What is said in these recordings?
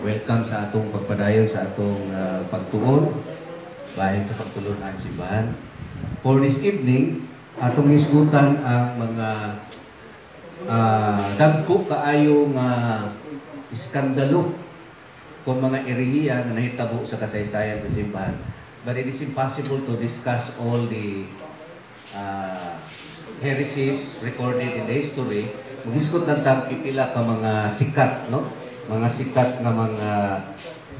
Welcome sa atong pagpadayon sa atong pagtuon bahin sa pagtulungan simbahan. For this evening, atong hisgutan ang mga dagko kaayo nga iskandalo kung mga erehiya na nahitabo sa kasaysayan sa simbahan. But it is impossible to discuss all the heresies recorded in the history. Maghisgot lang tang pipila ka mga sikat, no? Mga sikat nga mga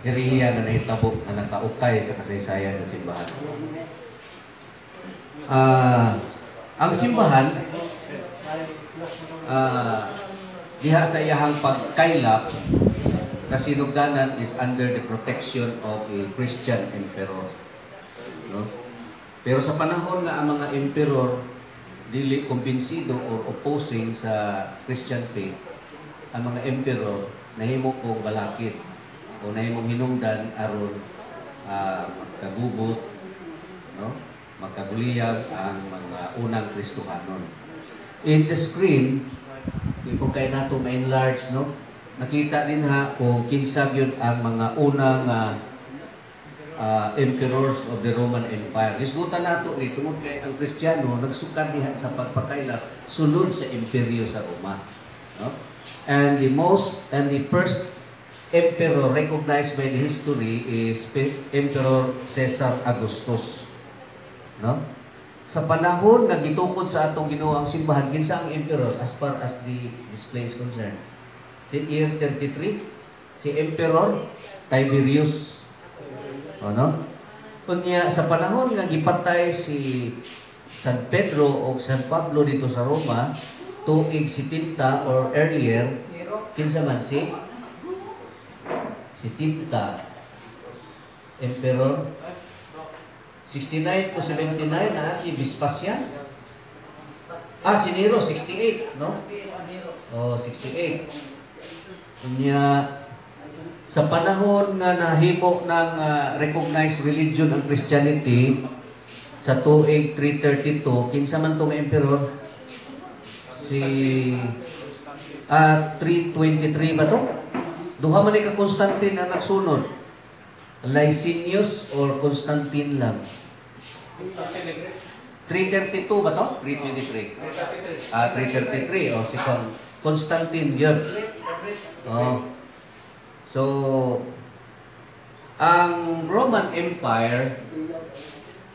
erehiya na nahitabo na nakaukay sa kasaysayan sa simbahan. Ang simbahan diha sa iyahang pagkaylap kasinugdanan is under the protection of a Christian emperor, no? Pero sa panahon nga ang mga emperor dili kumbinsido or opposing sa Christian faith, ang mga emperor nahimo kong balakid o nahimong hinungdan aron magkabubot, no? Magkabuliyag ang mga unang Kristohanon. In the screen, kung kay nato ma-enlarge, no? Nakita din ha kung kinsa gyud ang mga unang emperors of the Roman Empire. Hisgutan nato ni tungod kay ang Kristiyano nagsukat diha sa pagpakaylap sulod sa imperyo sa Roma, no? And the first emperor recognized by the history is Emperor Caesar Augustus, no? Sa panahon nga gitukod sa atong Ginoo ang simbahan, kinsa ang emperor as far as the display is concerned? In year 33, si Emperor Tiberius. Ano? Kunya sa panahon nga gipatay si San Pedro o San Pablo dito sa Roma, tuig 70 or earlier, kinsa man si Tinta, Emperor 69 to 79 si Vespasian. Si Nero 68, no? 68. Kunya sa panahon nga nahimo ng recognized religion ang Christianity sa tuig 332, kinsa man tong emperor? Si 323 ba to? Duha man ni ka Constantine ang nagsunod. Licinius or Constantine lang? 332 ba to? 323. 333. Si Constantine yun. So, ang Roman Empire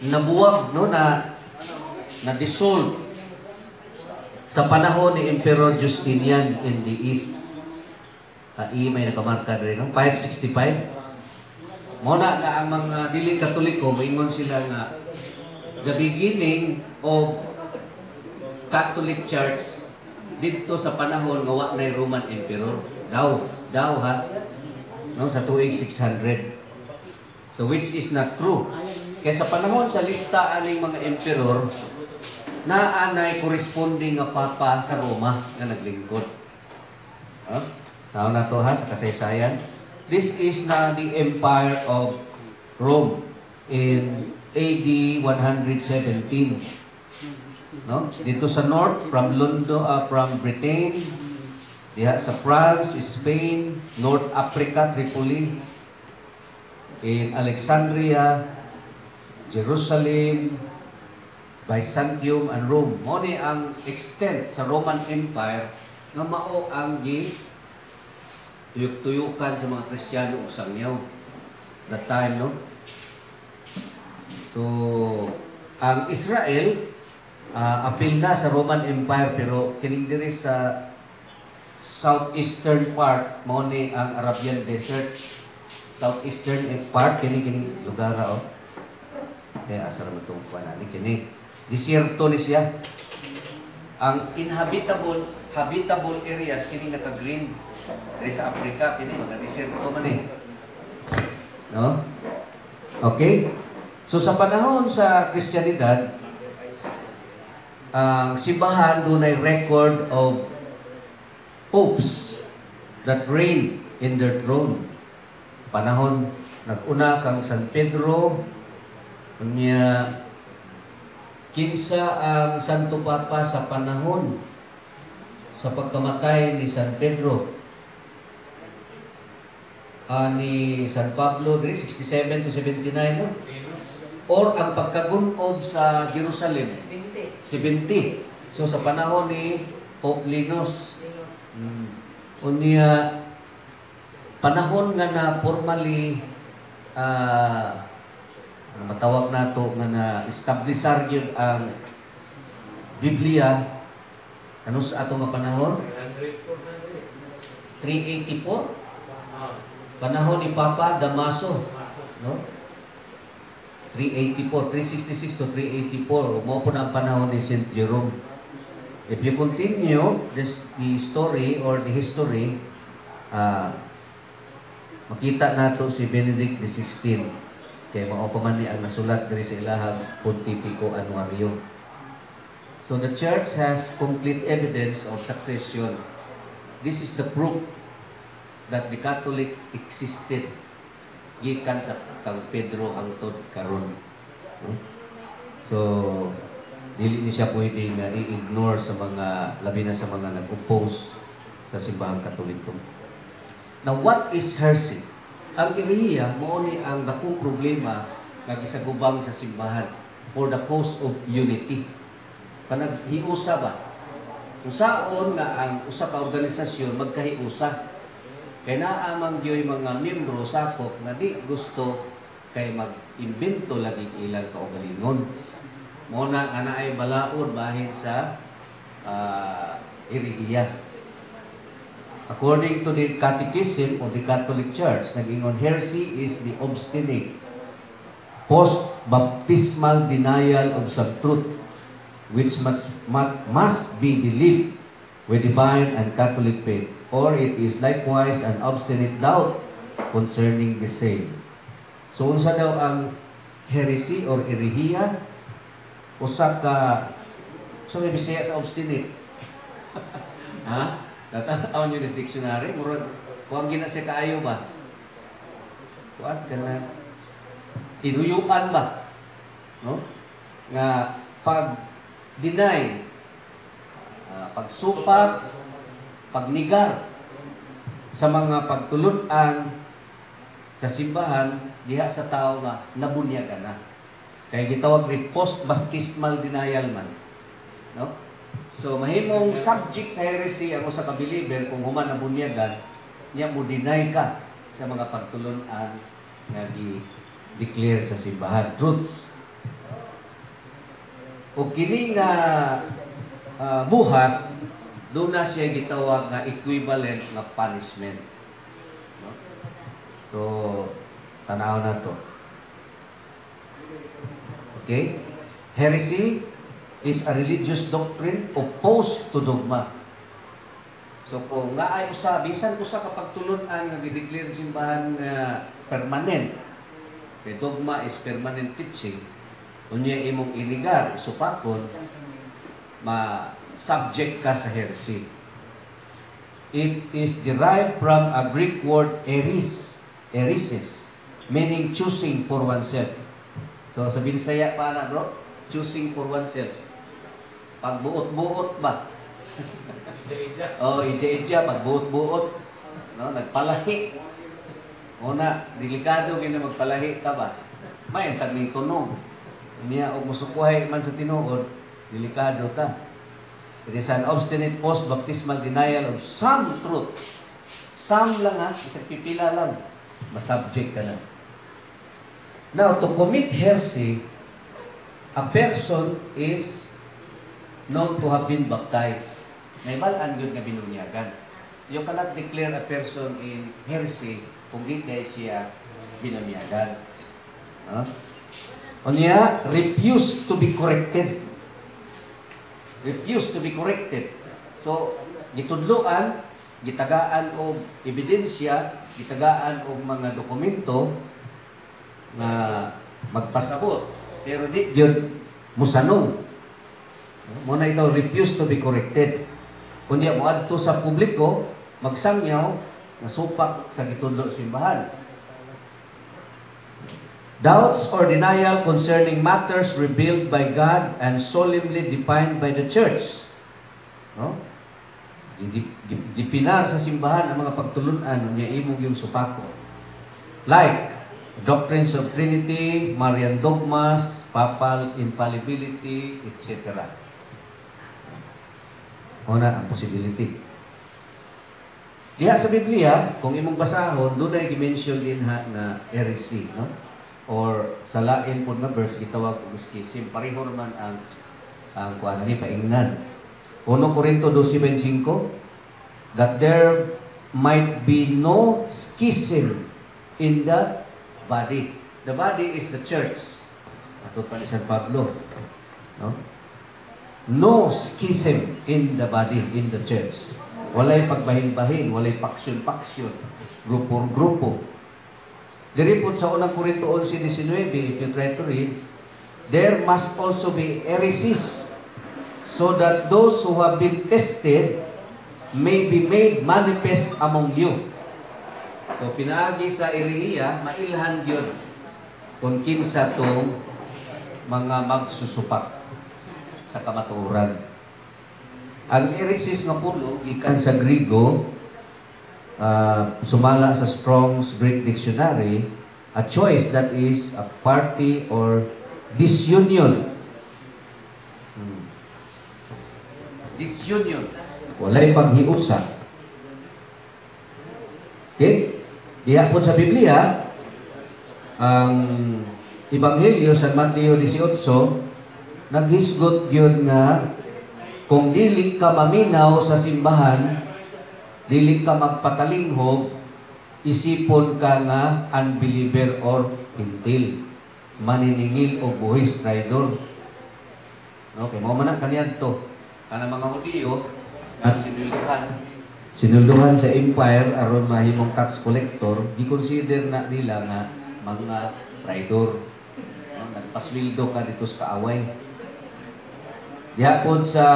nabuwag, no, na dissolve sa panahon ni Emperor Justinian in the East. May nakamarka rin, no? 565. Muna na ang mga dili Katoliko, maingon sila nga the beginning of Catholic Church dito sa panahon nga wa nay Roman Emperor. Daw ha, no, sa tuig 600. So which is not true. Kaya sa panahon sa lista aning mga emperor, naanay corresponding nga papa sa Roma nga naglingkod. Tao na to ha sa kasaysayan. This is na the Empire of Rome in AD 117. No? Dito sa north, from London, from Britain, diha sa France, Spain, North Africa, Tripoli, in Alexandria, Jerusalem, Byzantium, and Rome. Mo ni ang extent sa Roman Empire nga mao ang tuyok-tuyukan sa mga Kristiyano ug sangyaw that time, no? So ang Israel apil na sa Roman Empire, pero kining diri sa southeastern part mao ni ang Arabian Desert. Southeastern part kini lugar kaya asa ra man tong kuan kini desierto ni siya. Ang habitable areas kini naka-green. Diri sa Africa kini mga desierto man no? Okay? So sa panahon sa Kristiyanidad, ang simbahan dunay record of popes that reign in their throne. Panahon nag-una kang San Pedro, unya kinsa ang Santo Papa sa panahon sa pagkamatay ni San Pedro. ni San Pablo, 67 to 79, no? Or ang pagkagunob sa Jerusalem, 70. So sa panahon ni Pope Linus. Unya panahon nga na formally matawag nato nga na establishar yun ang Biblia ano sa ato nga panahon 384 panahon ni Papa Damaso, no? 366 to 384 mo po na ang panahon ni Saint Jerome. If you continue the story or the history, makita nato si Benedict XVI. Kaya mao pa man ni ang nasulat diri sa ilahang Pontifico Annuario. So the church has complete evidence of succession. This is the proof that the Catholic existed gikan sa kang Pedro hangtod karon. So dili ni siya pwedeng i-ignore sa mga labi na sa mga nag-oppose sa simbahang Katoliko. Now, what is heresy? Ang heresia mao ni ang dakong problema nga gisagubang sa simbahan for the cause of unity. Panaghiusa ba? Usaon nga ang usa ka organisasyon magkahiusa. Kaya naamang diyo'y mga miyembro sakop nga di gusto kay mag-imbento lagi ilang kaugalingon. Muna nga na ay balaod bahin sa heresia. According to the Catechism of the Catholic Church, nag-ingon, heresy is the obstinate, post-baptismal denial of some truth, which must be believed with divine and Catholic faith, or it is likewise an obstinate doubt concerning the same. So, unsa daw ang heresy or heresia? Usa ka, so may bisaya sa obstinate. Ha? Tatataon yun sa dictionary, murag, kung gina siya kaayo ba? Kuan ka na, tinuyuan ba? No? Nga, pag-deny, pagsupak, pagnigar sa mga pagtulunan sa simbahan, diha sa tao nga nabunyagan na. Kaya gitawag ni post-baptismal denial man. No? So, mahimong subject sa heresy ang usa ka believer kung human na bunyagan, niya mo deny ka sa mga pagtulunan nga gi-declare sa simbahan. Truths. O kini nga buhat, doon na siya gitawag nga equivalent nga punishment. No? So, tanaw na to. Okay? Heresy is a religious doctrine opposed to dogma. So kung nga ay usa, bisan usa ka pagtulunan nga gi-declare simbahan nga permanent, kay dogma is permanent teaching, unya imong iligar, isupakon, ma-subject ka sa heresy. It is derived from a Greek word eresis, meaning choosing for oneself. So, sa Bisaya pa na, bro, choosing for oneself. Pagbuot-buot ba? Ija-ija, pagbuot-buot. No, nagpalahi. Una, delikado gina magpalahi ka ba? May antag ning tunog. Niya, og musukuhay man sa tinuod, delikado ka. It is an obstinate post-baptismal denial of some truth. Some lang ha, isang pipila lang. Masubject ka na. Now, to commit heresy, a person is known to have been baptized. May malaan yun nga binunyagan. You cannot declare a person in heresy kung di kaya siya binunyagan. Unya, refuse to be corrected. Refuse to be corrected. So, gitudloan, gitagaan og ebidensya, gitagaan og mga dokumento na magpasabot. Pero di yun musanong. Muna ito, refuse to be corrected. Kunya mo adto sa publiko, magsangyaw, nasupak sa gitudlo simbahan. Doubts or denial concerning matters revealed by God and solemnly defined by the church. No? Dipinar sa simbahan ang mga pagtulunan niya imong yung supako. Like doctrines of Trinity, Marian dogmas, papal infallibility, etc. Una ang possibility. Diha sa Biblia, kung imong basahon, doon ay i-mention din na heresy, no? Or sa lain po nga verse, gitawag og schism. Pareho man ang kuan ni paingnan. 1 Corinto 12:25, that there might be no schism in the body. The body is the church. Ato pa ni San Pablo, no? No schism in the body, in the church. Walay pagbahin-bahin, walay paksyon-paksyon, grupo-grupo. Diri po sa 1 Corinto 11:19, if you try to read, there must also be heresies, so that those who have been tested may be made manifest among you. So, pinaagi sa Erehiya, mailhan yun kung kinsa tong mga magsusupak sa kamatuoran. Ang heresies nga pulo, gikan sa Griego, sumala sa Strong's Greek Dictionary, a choice that is a party or disunion. Disunion. Walay paghiusa. Okay? Diha po sa Biblia, ang Ebanghelyo sa Mateo 18, naghisgot yun nga, kung dili ka maminaw sa simbahan, dili ka magpatalinghog, isipon ka nga unbeliever or hintil, maniningil o buhis, traidor. Okay, mo man kaniyan to. Kana mga Hudiyo at sinulduhan sa empire aron mahimong tax collector, gi-consider na nila nga mga traidor. Nagpasweldo ka dito sa kaaway. Diha po sa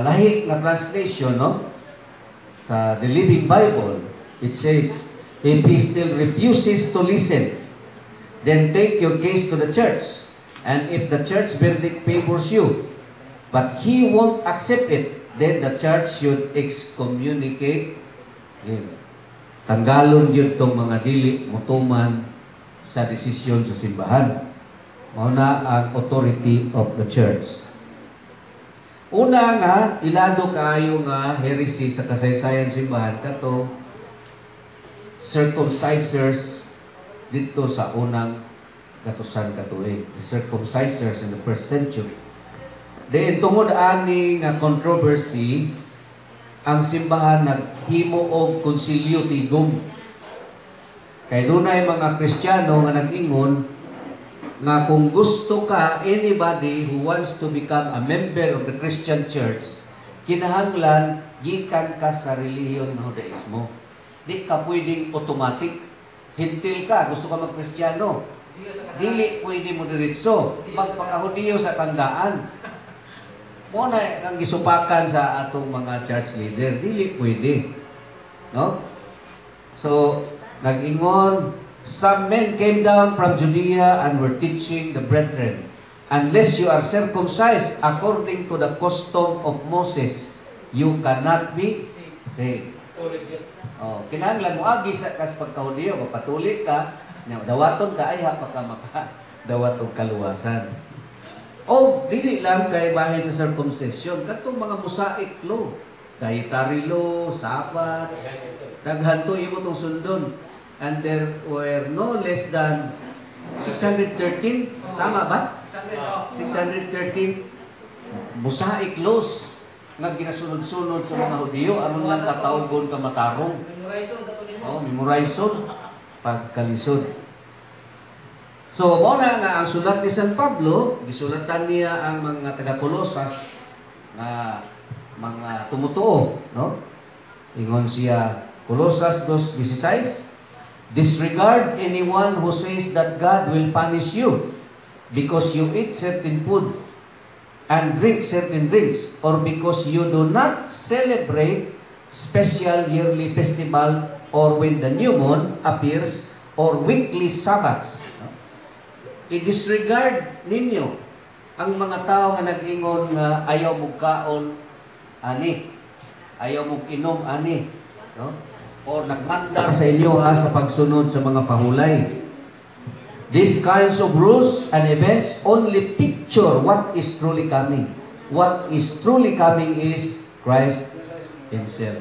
lahi nga translation, no? Sa The Living Bible, it says, if he still refuses to listen, then take your case to the church. And if the church verdict favors you, but he won't accept it, then the church should excommunicate him. Tanggalon yun itong mga dili mutuman sa desisyon sa simbahan. Mauna ang authority of the church. Una nga, ilado kaayo nga heresy sa kasaysayan simbahan kato circumcisers dito sa unang katusan katuig. The circumcisers in the first century. Diin tungod ani nga controversy, ang simbahan naghimo og konsilyo tigom. Kay dunay mga Kristiyano nga nag-ingon nga kung gusto ka, anybody who wants to become a member of the Christian church, kinahanglan gikan ka sa relihiyon ng Judaismo. Di ka pwedeng automatic. Hintil ka, gusto ka mag-Kristiyano. Dili pwede mo diretso. Magpaka-Hudiyo sa tandaan. Muna ang gisupakan sa atong mga church leader. Dili pwede. No? So, nag-ingon, some men came down from Judea and were teaching the brethren, unless you are circumcised according to the custom of Moses, you cannot be saved. Oh, kinahanglan mo agi sa pagka-Hudiyo, magpatuloy ka, dawaton ka ay pa ka makadawat og kaluwasan. O dili lang kay bahin sa circumcision, katong mga Mosaic law, dietary law, Sabbath, daghan to imo tong sundon. And there were no less than 613, tama ba? 613 Mosaic laws nga ginasunod-sunod sa mga Hudiyo, aron lang katawgon ka matarong. Memorizon, pagkalisod. So, muna nga ang sulat ni San Pablo, gisulatan niya ang mga taga-Kolosas na mga tumutuo, no? Ingon siya, Kolosas 2:16, disregard anyone who says that God will punish you because you eat certain food and drink certain drinks, or because you do not celebrate special yearly festival, or when the new moon appears, or weekly Sabbaths. I-disregard ninyo ang mga tao nga nag-ingon nga ayaw mo kaon ani, ayaw mo inom ani, no? o nagmandar sa inyo sa pagsunod sa mga pahulay. These kinds of rules and events only picture what is truly coming. What is truly coming is Christ Himself.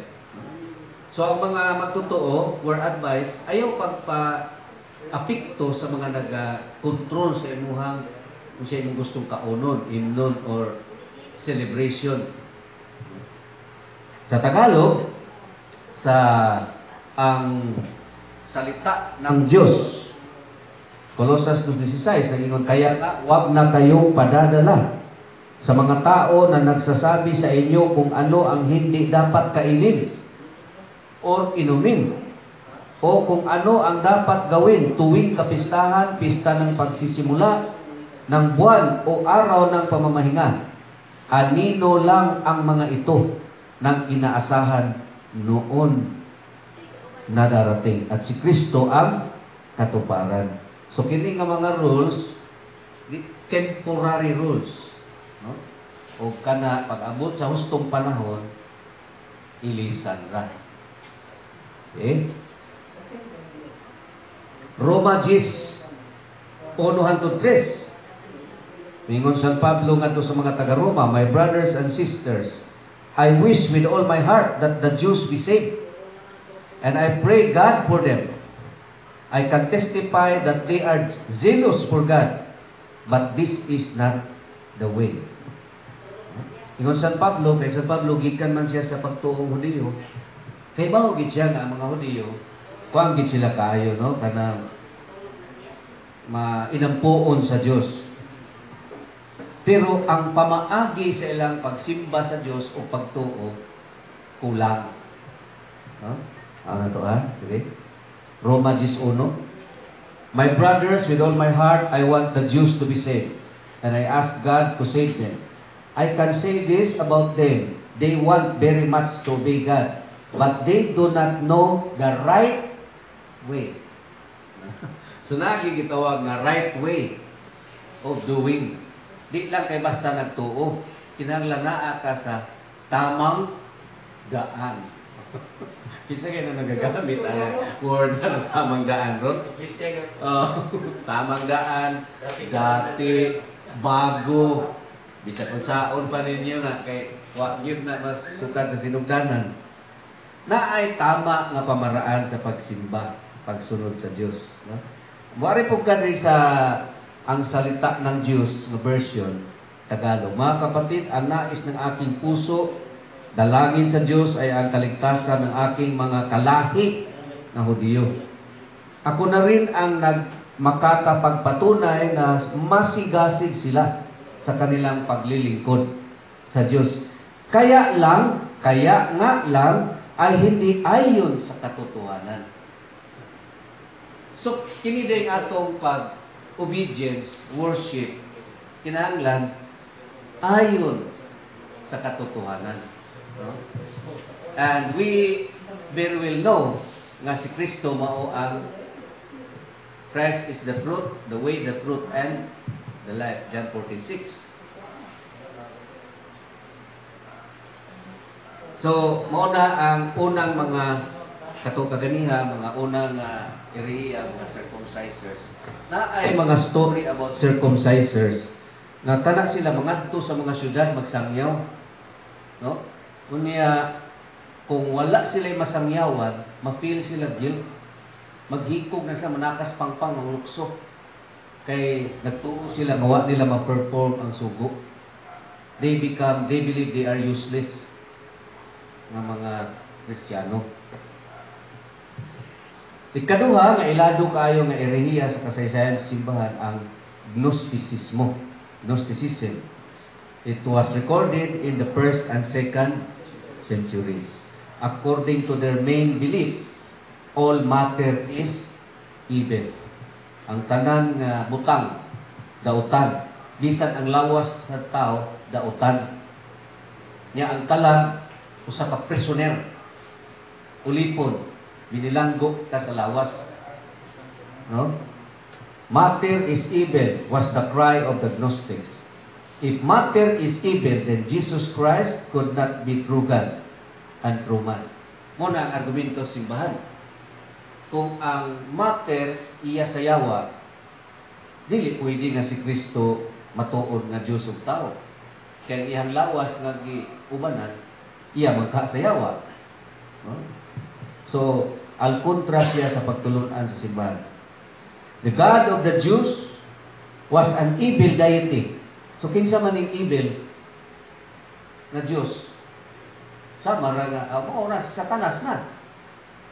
So ang mga magtotoo were advised, ayaw pagpa-apikto sa mga nag-control sa imuhang kung sa imong gustong kaunon, himnon, or celebration. Sa Tagalog, ang salita ng Diyos, Colossus 2:16, nagingon, kaya wag na kayong padadala sa mga tao na nagsasabi sa inyo kung ano ang hindi dapat kainin o inumin, o kung ano ang dapat gawin tuwing kapistahan, pista ng pagsisimula ng buwan o araw ng pamamahinga. Anino lang ang mga ito ng inaasahan noon na darating, at si Kristo ang katuparan. So kini nga mga rules, temporary rules, no? O kana pag-abot sa hustong panahon, ilisan ra. Okay? Roma 10:1-3. Mingon San Pablo ngadto sa mga taga-Roma, my brothers and sisters, I wish with all my heart that the Jews be saved, and I pray God for them. I can testify that they are zealous for God, but this is not the way. Ingon San Pablo, kay San Pablo, gikan man siya sa pagtuong Hudiyo, kay mao gid siya nga ang mga Hudiyo, kuang gid sila kaayo, no? Kanang inampuon sa Dios. Pero ang pamaagi sa ilang pagsimba sa Dios o pagtuo, kulang. No? Ano to Okay? Roma 10:1. My brothers, with all my heart, I want the Jews to be saved, and I ask God to save them. I can say this about them. They want very much to obey God, but they do not know the right way. So nakikitawag na right way of doing. Di lang kay basta nagtuo. Kinahanglan naa ka sa tamang daan. Kinsa kay na nagagamit ang word na tamang daan, ron? Tamang daan, dati, bago, bisa kung saon pa ninyo na kay wag yun na masukat sa sinugdanan. Na ay tama nga pamaraan sa pagsimba, pagsunod sa Dios, no? Buari po kadri sa ang salita ng Diyos nga version Tagalog. Mga kapatid, ang nais ng aking puso, dalangin sa Diyos ay ang kaligtasan ng aking mga kalahi na Hudiyo. Ako na rin ang makakapagpatunay na masigasig sila sa kanilang paglilingkod sa Diyos. Kaya nga lang ay hindi ayon sa katotohanan. So, kini din atong obedience, worship, kinahanglan ayon sa katotohanan. No? And we very well know nga si Kristo mao ang Christ is the truth, the way, the truth, and the life. John 14:6. So, mao na ang unang mga katukaganiha, mga unang area, mga circumcisers. Na ay mga story about circumcisers nga kana sila mangadto sa mga syudad magsangyaw, no? Unya kung wala sila masangyawan, mapil sila guilt, maghikog na sa manakas pangpang ng lukso kay nagtuo sila nga wa nila ma-perform ang sugo. They believe they are useless nga mga Kristiyano. Ikaduha nga ilado kaayo nga erehiya sa kasaysayan sa simbahan ang Gnosticism. It was recorded in the 1st and 2nd centuries. According to their main belief, all matter is evil. Ang tanan nga butang, dautan. Bisan ang lawas sa tao, dautan. Nya ang kalag, usa ka prisoner, ulipon, binilanggo ka sa lawas. No? Matter is evil was the cry of the Gnostics. If matter is evil, then Jesus Christ could not be true God and true man. Mo na ang argumento sa simbahan. Kung ang mater iya sayawa, dili pwede nga si Kristo matuod nga Dios ug tao. Kaya iyang lawas nga giubanan, iya magkasayawa. No? So, al kontra siya sa pagtulunan sa simbahan. The God of the Jews was an evil deity. So, kinsa man yung evil na Diyos? Sama ra nga, maura si Satanas na.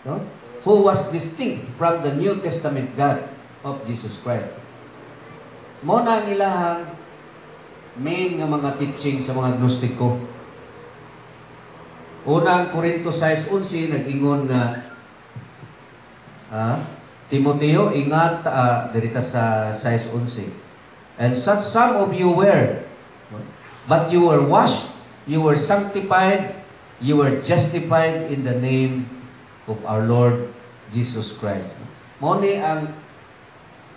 No? Who was distinct from the New Testament God of Jesus Christ. Mo na ang ilahang main nga mga teaching sa mga Gnostiko. Unang Korinto 6:11 nag-ingon nga Timoteo, ingat dirita sa 6:11. And such some of you were, but you were washed, you were sanctified, you were justified in the name of our Lord Jesus Christ. Mao ni ang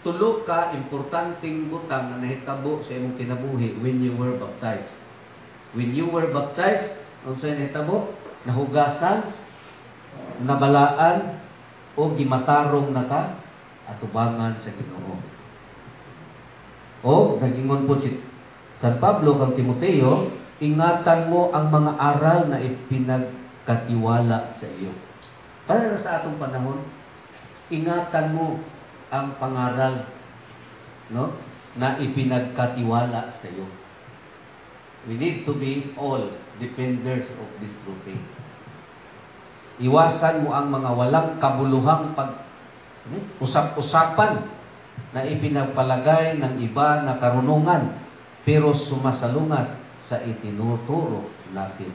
tulo ka importanteng butang na nahitabo sa imong kinabuhi when you were baptized. When you were baptized, unsay nahitabo? Nahugasan, nabalaan, o gimatarong na ka atubangan sa Ginoo. O nag-ingon po si San Pablo kang Timoteo, ingatan mo ang mga aral na ipinagkatiwala sa iyo. Para sa atong panahon, ingatan mo ang pangaral, no, na ipinagkatiwala sa iyo. We need to be all defenders of this true faith. Iwasan mo ang mga walang kabuluhang usap-usapan na ipinagpalagay ng iba na karunungan pero sumasalungat sa itinuturo natin.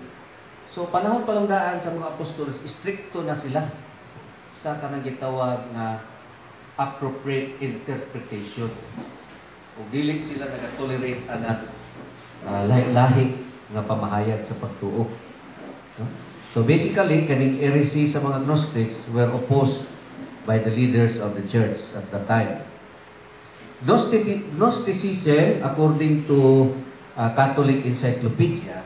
So, panahon palanggaan sa mga apostolos, stricto na sila sa kanang gitawag na appropriate interpretation. O dili sila nagatolerate ana lahi-lahi nga pamahayag sa pagtuo. No? So basically, kaning heresy sa mga Gnostics were opposed by the leaders of the church at the time. Gnosticism, according to Catholic Encyclopedia,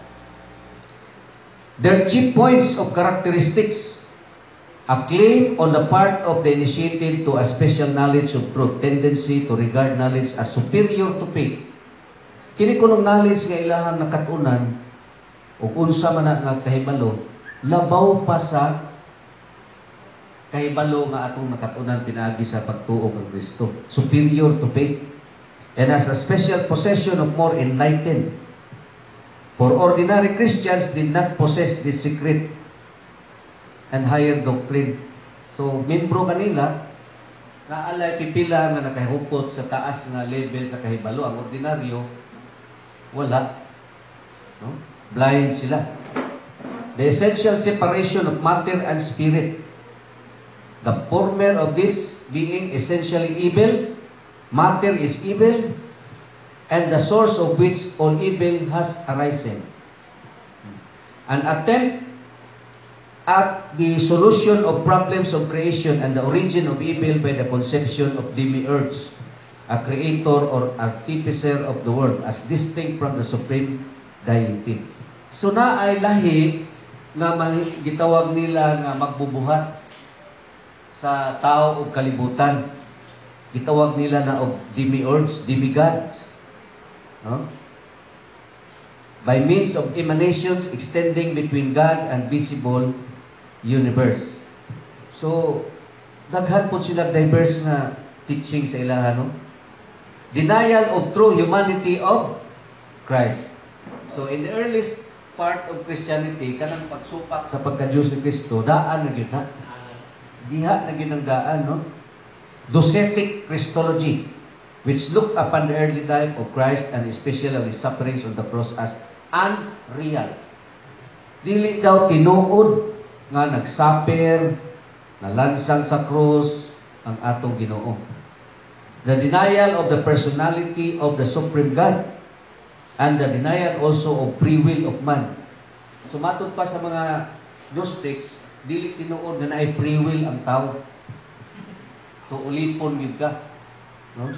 their chief points of characteristics: a claim on the part of the initiated to a special knowledge of truth, tendency to regard knowledge as superior to faith. Kini kunong knowledge nga ilahang nakatunan o unsa man nga kahibalo, labaw pa sa kahibalo nga atong nakatunan pinaagi sa pagtuo kang Kristo. Superior to faith. And as a special possession of more enlightened. For ordinary Christians did not possess this secret and higher doctrine. So, membro kanila, naalay pipila nga nakahupot sa taas nga level sa kahibalo. Ang ordinaryo, wala. No? Blind sila. The essential separation of matter and spirit. The former of this being essentially evil, matter is evil, and the source of which all evil has arisen. An attempt at the solution of problems of creation and the origin of evil by the conception of demiurge, a creator or artificer of the world, as distinct from the supreme deity. So na ay lahi nga gitawag nila nga magbubuhat sa tao ug kalibutan. Gitawag nila na og demiurge, demigods. No? By means of emanations extending between God and visible universe. So, daghan po sila diverse na teaching sa ilaha, no? Denial of true humanity of Christ. So, in the earliest part of Christianity, kanang pagsupak sa pagka-Diyos ni Kristo, daan na yun, ha? Diha na yun ang daan, no? Docetic Christology, which look upon the early life of Christ and especially his sufferings on the cross as unreal. Dili daw tinuod nga nagsuffer, nalansang sa cross ang atong Ginoo. The denial of the personality of the Supreme God and the denial also of free will of man. So matod pa sa mga Gnostics, dili tinuod na naay free will ang tao. So ulipon gyud ka, no?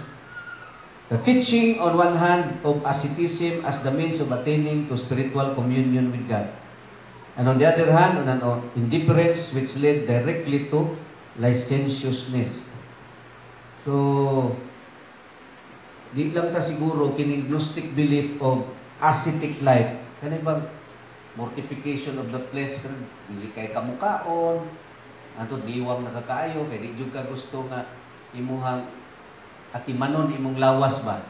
The teaching on one hand of asceticism as the means of attaining to spiritual communion with God. And on the other hand, indifference which led directly to licentiousness. So, di lang ta siguro kining Gnostic belief of ascetic life. Kani bang mortification of the flesh, hindi kay kamukaon, ato diwang nakakaayo, kay di jud ka gusto nga imuhang atimanon imong lawas ba.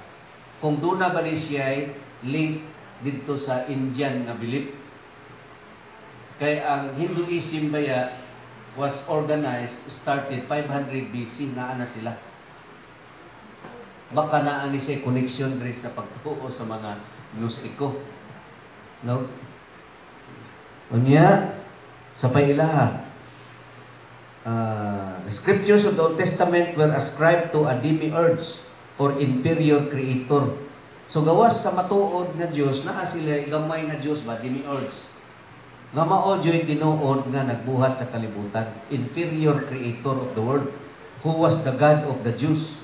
Kung doon na ba siya link dito sa Indian nga belief. Kay ang Hinduism baya was organized, started 500 BC, naa na sila. Baka naa ni siya connection diri sa pagtuo sa mga Gnostiko. No? Unya, sa pailaha, the scriptures of the Old Testament were ascribed to a demiurge or inferior creator. So gawas sa matuod nga Dios, naa sila gamay nga Dios ba, demiurge. Nga mao joy tinuod nga nagbuhat sa kalibutan, inferior creator of the world, who was the God of the Jews.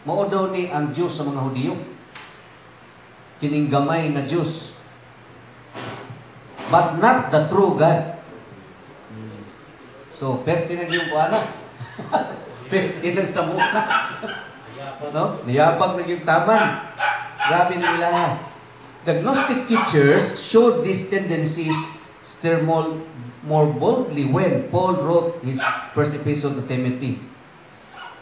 Mao daw ni ang Diyos sa mga Hudiyo. Kining gamay nga Diyos. But not the true God. So, pertinag yung kuana. Pertinag sa mukha. No? Niyabag na yung taman. Grabe na ilaha. The Gnostic teachers showed these tendencies still more boldly when Paul wrote his first epistle to Timothy.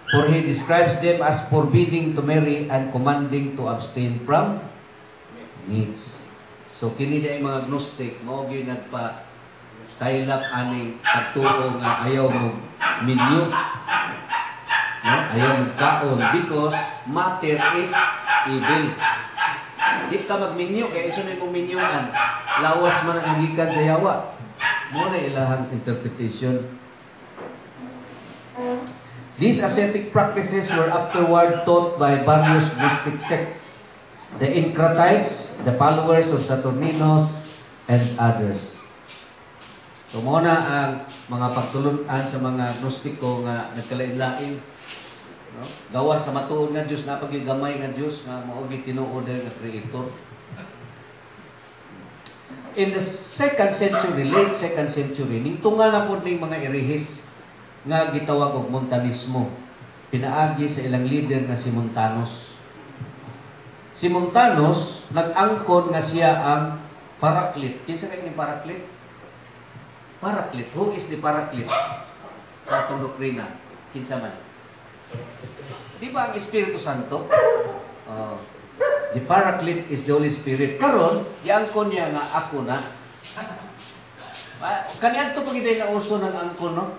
For he describes them as forbidding to marry and commanding to abstain from meats. So, kini na mga Gnostic, mao gyud nagpa kailap aning pagtuo nga ayaw mo minyo. No? Ayaw mo kaon because matter is evil. Di ka magminyo, kaya isa may puminyoan. Lawas man ang gikan sa yawa. Muna ilahang interpretation. These ascetic practices were afterward taught by various Gnostic sects. The Encratites, the followers of Saturninus, and others. So, muna ang mga pagtulunan sa mga Gnostiko nga nagkalain-lain. No? Gawa sa matuod nga Diyos, napagigamay nga Diyos, nga maugit tinuod nga Creator. In the 2nd century, late 2nd century, ningtungan na po ng mga erehis nga gitawag og Montanismo. Pinaagi sa ilang leader nga si Montanus. Si Montanus, nag-angkon nga siya ang Paraclete. Kinsa kay ni Paraclete? Paraclete. Who is the Paraclete? Sa atong doktrina. Kinsa man? Di ba ang Espiritu Santo? The Paraclete is the Holy Spirit. Karon, giangkon niya nga ako na. Kaniadto pag iday na uso ng angkon, no?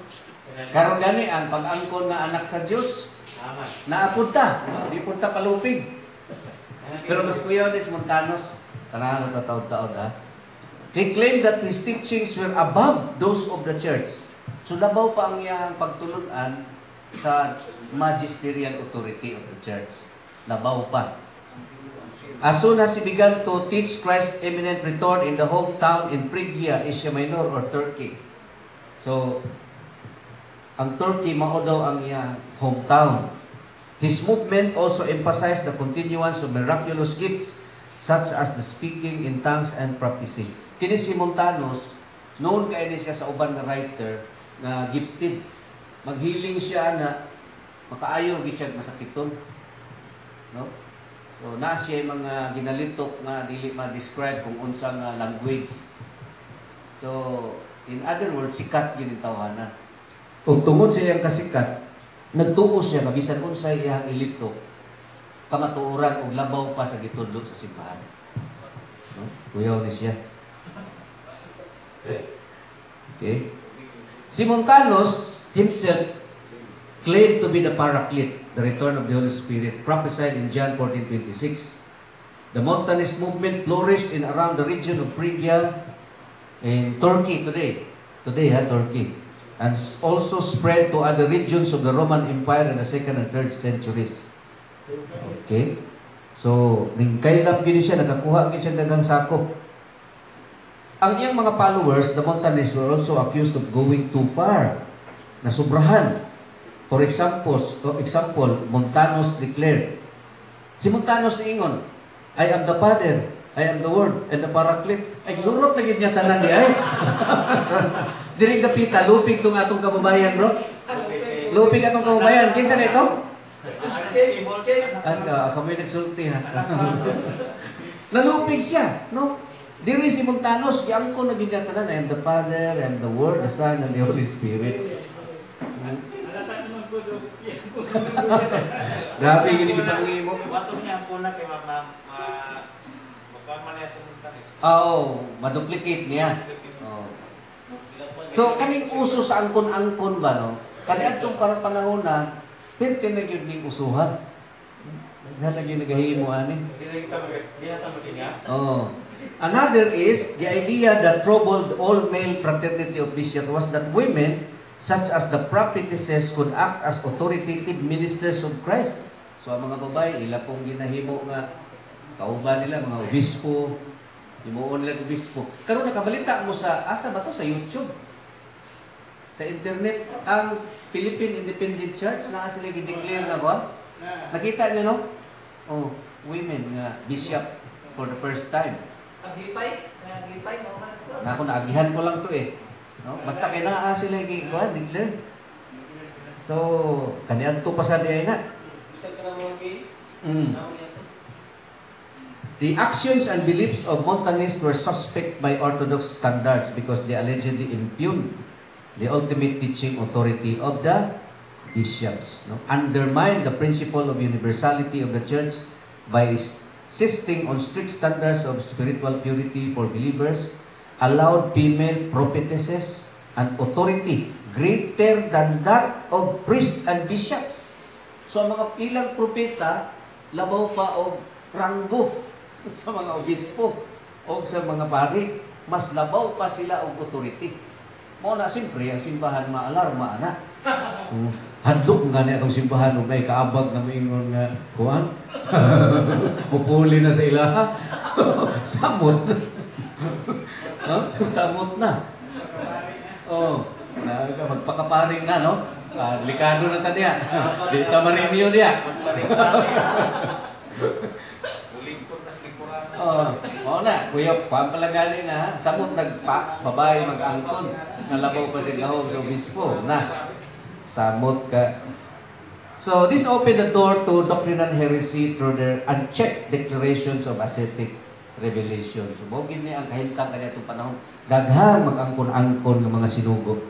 Karon gani ang pag-angkon na anak sa Dios. Naapunta. Di punta palupig. Pero mas kuya ni Montanus, tanan natataod-taod ha. He claimed that his teachings were above those of the church. So labaw pa ang iyang pagtulunan sa magisterial authority of the church. Labaw pa. As soon as he began to teach Christ's imminent return in the hometown in Phrygia, Asia Minor or Turkey. So, ang Turkey mao daw ang iyang hometown. His movement also emphasized the continuance of miraculous gifts such as the speaking in tongues and prophecy. Kini si Montanus, known kay siya sa uban nga writer na gifted. Maghiling siya na makaayo gi siya masakiton. No? So na siya mga ginalitok nga dili ma-describe kung unsa nga language. So in other words, sikat gyud tawanan. Ug tungod sa iyang kasikat, nagtuo siya nga bisan unsay iyang ilitok kamatuoran og labaw pa sa gitudlo sa simbahan. No? Kuyaw ni siya. Okay. Si Montanus himself claimed to be the Paraclete, the return of the Holy Spirit, prophesied in John 14:26. The Montanist movement flourished in around the region of Phrygia in Turkey today. Turkey. And also spread to other regions of the Roman Empire in the 2nd and 3rd centuries. Okay? So, ning kailap gini siya, nakakuha gini siya dagang sakop. Ang iyang mga followers, the Montanists, were also accused of going too far, na sobrahan. For example, Montanus declared, si Montanus niingon, I am the Father, I am the Word and the Paraclete. Ay, lurot lagi niya tanan di ay. Diring kapita, lupig tong atong kababayan, bro. Lupig atong kababayan. Kinsa na ito? Kami nagsulti ha. Nalupig siya, no? Diri si Montanos, yang ko naging katanan, I am the Father, I am the Word, the Son, and the Holy Spirit. Grabe, gini kita mo. Wato niya po na kay magkaon man niya sa Montanos. Oo, maduplicate niya. Oh. So, kaning uso sa angkon-angkon ba, no? Kani atong para panahon na, pwede na yun ning usuhan. Naghanag yung nagahimo, ani. Hindi na magiging. Oh. Another is, the idea that troubled all male fraternity of bishop was that women, such as the prophetesses, could act as authoritative ministers of Christ. So, ang mga babae, ila pong ginahimo nga, kauban nila, mga obispo, himuon nila obispo. Karon nakabalita mo sa, asa ba to? Sa YouTube. Sa internet, ang Philippine Independent Church, na sila i-declare na ba? Nakita niyo, no? Oh, women nga, bishop for the first time. Aglipay, mo man ito. Na ako naagihan ko lang to eh. No? Basta kay naa sila i-declare. So, kaniadto pa sa diay na. Bisag ka na mga gay. The actions and beliefs of Montanists were suspect by Orthodox standards because they allegedly impugned the ultimate teaching authority of the bishops. No? Undermined the principle of universality of the church by insisting on strict standards of spiritual purity for believers, allowed female prophetesses an authority greater than that of priests and bishops. So ang mga ilang propeta, labaw pa og ranggo sa mga obispo o sa mga pari, mas labaw pa sila og authority. Mo na siyempre ang simbahan maalarma ana. Handok nga niya itong simbahan ug nay kaabag na moingon nga kuan. Mupuli na sa ilaha. Samot. Samot na. Oh, magpakaparing na, no? Likado na ta diya. Di ta marinyo diya. Ulingkod na likuran. Oo na, kuya, pampalagani na, samot nagpa, babae mag-angkon, nalabaw pa si kahog sa obispo, na, samot ka. So, this opened the door to doctrinal heresy through their unchecked declarations of ascetic revelation. So, bogin niya ang kahintang kanya itong panahon, daghang mag-angkon-angkon ng mga sinugo.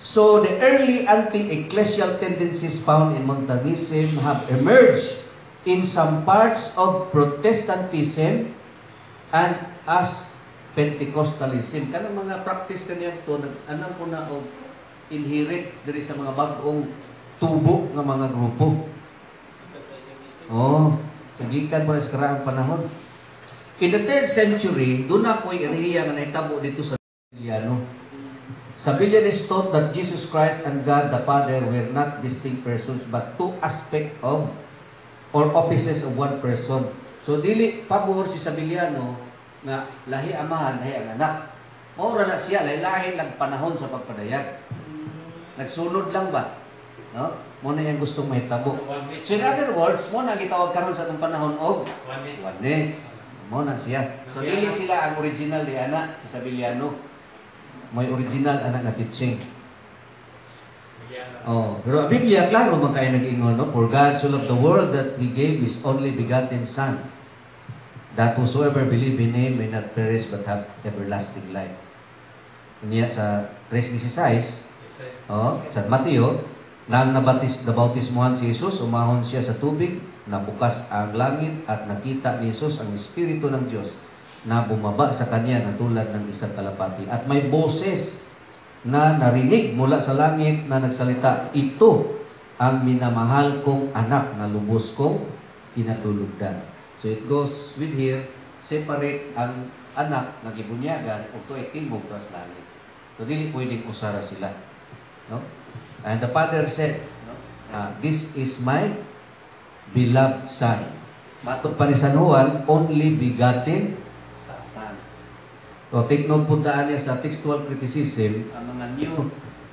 So, the early anti-ecclesial tendencies found in Montanism have emerged in some parts of Protestantism and as Pentecostalism. Kanang mga practice kaniya ito, nag-anang po na o inherit diri sa mga bagong tubo ng mga grupo. Oh, sagikan po na sa karaang panahon. In the 3rd century, doon na po iriya nga naitabo dito sa Sabelliano. Sabellianists taught that Jesus Christ and God the Father were not distinct persons but two aspects of or offices of one person. So dili pabor si Sabelliano nga lahi amahan, lahi ang anak. Maura na siya, lahi lang panahon sa pagpadayag. Nagsunod lang ba? No? Mo na yung gustong mahitabo. So in other words, mo na gitawag karon sa atong panahon of oneness. Mo na siya. So dili sila ang original di anak si Sabelliano. May original anak nga teaching. Oh, pero ang Biblia, klaro man kayo nag-ingon, no? For God so loved the world that He gave His only begotten Son, that whosoever believe in Him may not perish but have everlasting life. Niya sa 3:16, sa Mateo, nang nabautismuhan si Jesus, umahon siya sa tubig, nabukas ang langit at nakita ni Jesus ang Espiritu ng Diyos na bumaba sa kanya na tulad ng isang kalapati. At may boses na narinig mula sa langit na nagsalita, ito ang minamahal kong anak na lubos kong kinatulugdan. So it goes with here, separate ang anak na gibunyagan o to ay timog sa langit. So dili pwedeng usara sila. No? And the Father said, this is my beloved Son. Matod pa ni San Juan, only begotten Son. So take note po niya sa textual criticism, ang mga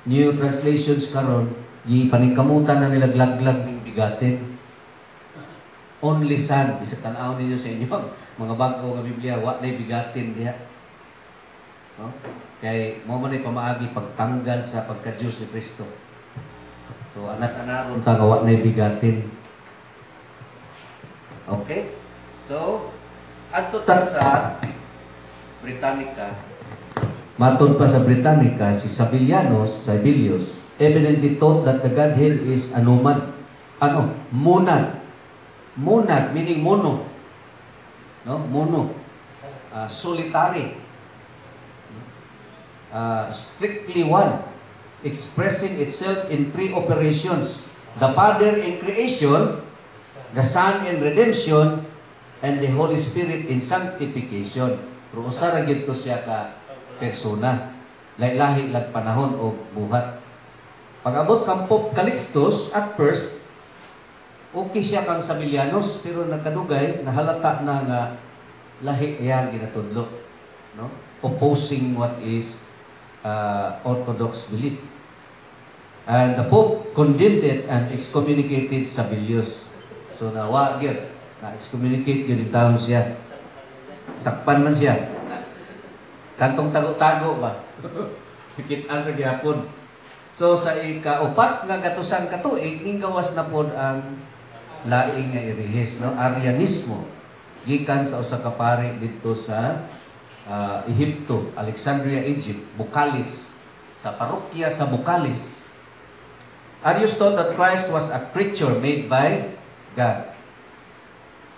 new translations karon, paningkamutan na nila glaglag ng bigatin. only son. Bisag tanaw ninyo sa inyo mga bag-o nga Biblia, wa nay bigatin diha. No? Kay mo man ay pamaagi pagtanggal sa pagka-Diyos ni Kristo. So anak-anaron ta nga wa nay bigatin. Okay? So adto ta sa Britannica. Matod pa sa Britannica si Sabellius evidently taught that the Godhead is anuman. Monad. Monad meaning mono. No? Mono. Solitary. Strictly one, expressing itself in three operations: the Father in creation, the Son in redemption, and the Holy Spirit in sanctification. Pero usa ra gyud to siya ka persona, lahi-lahi lag panahon o buhat. Pag-abot kang Pope Calixtus, at first okay siya kang Sabellianos, pero nagkadugay nahalata na nga lahi iya ginatudlo, no? Opposing what is Orthodox belief. And the Pope condemned it and excommunicated Sabellius. So nawa gyud, na-excommunicate gyud taon siya. Sakpan man siya. Kantong tago-tago ba? Hikit-an ra gyapon. So sa ika-upat nga gatusan ka tuig, ning gawas na pod ang laing nga irehis, no? Arianismo. Gikan sa usa ka pari didto sa Ehipto, Alexandria, Egypt, Bucalis, sa parokya sa Bucalis. Arius taught that Christ was a creature made by God.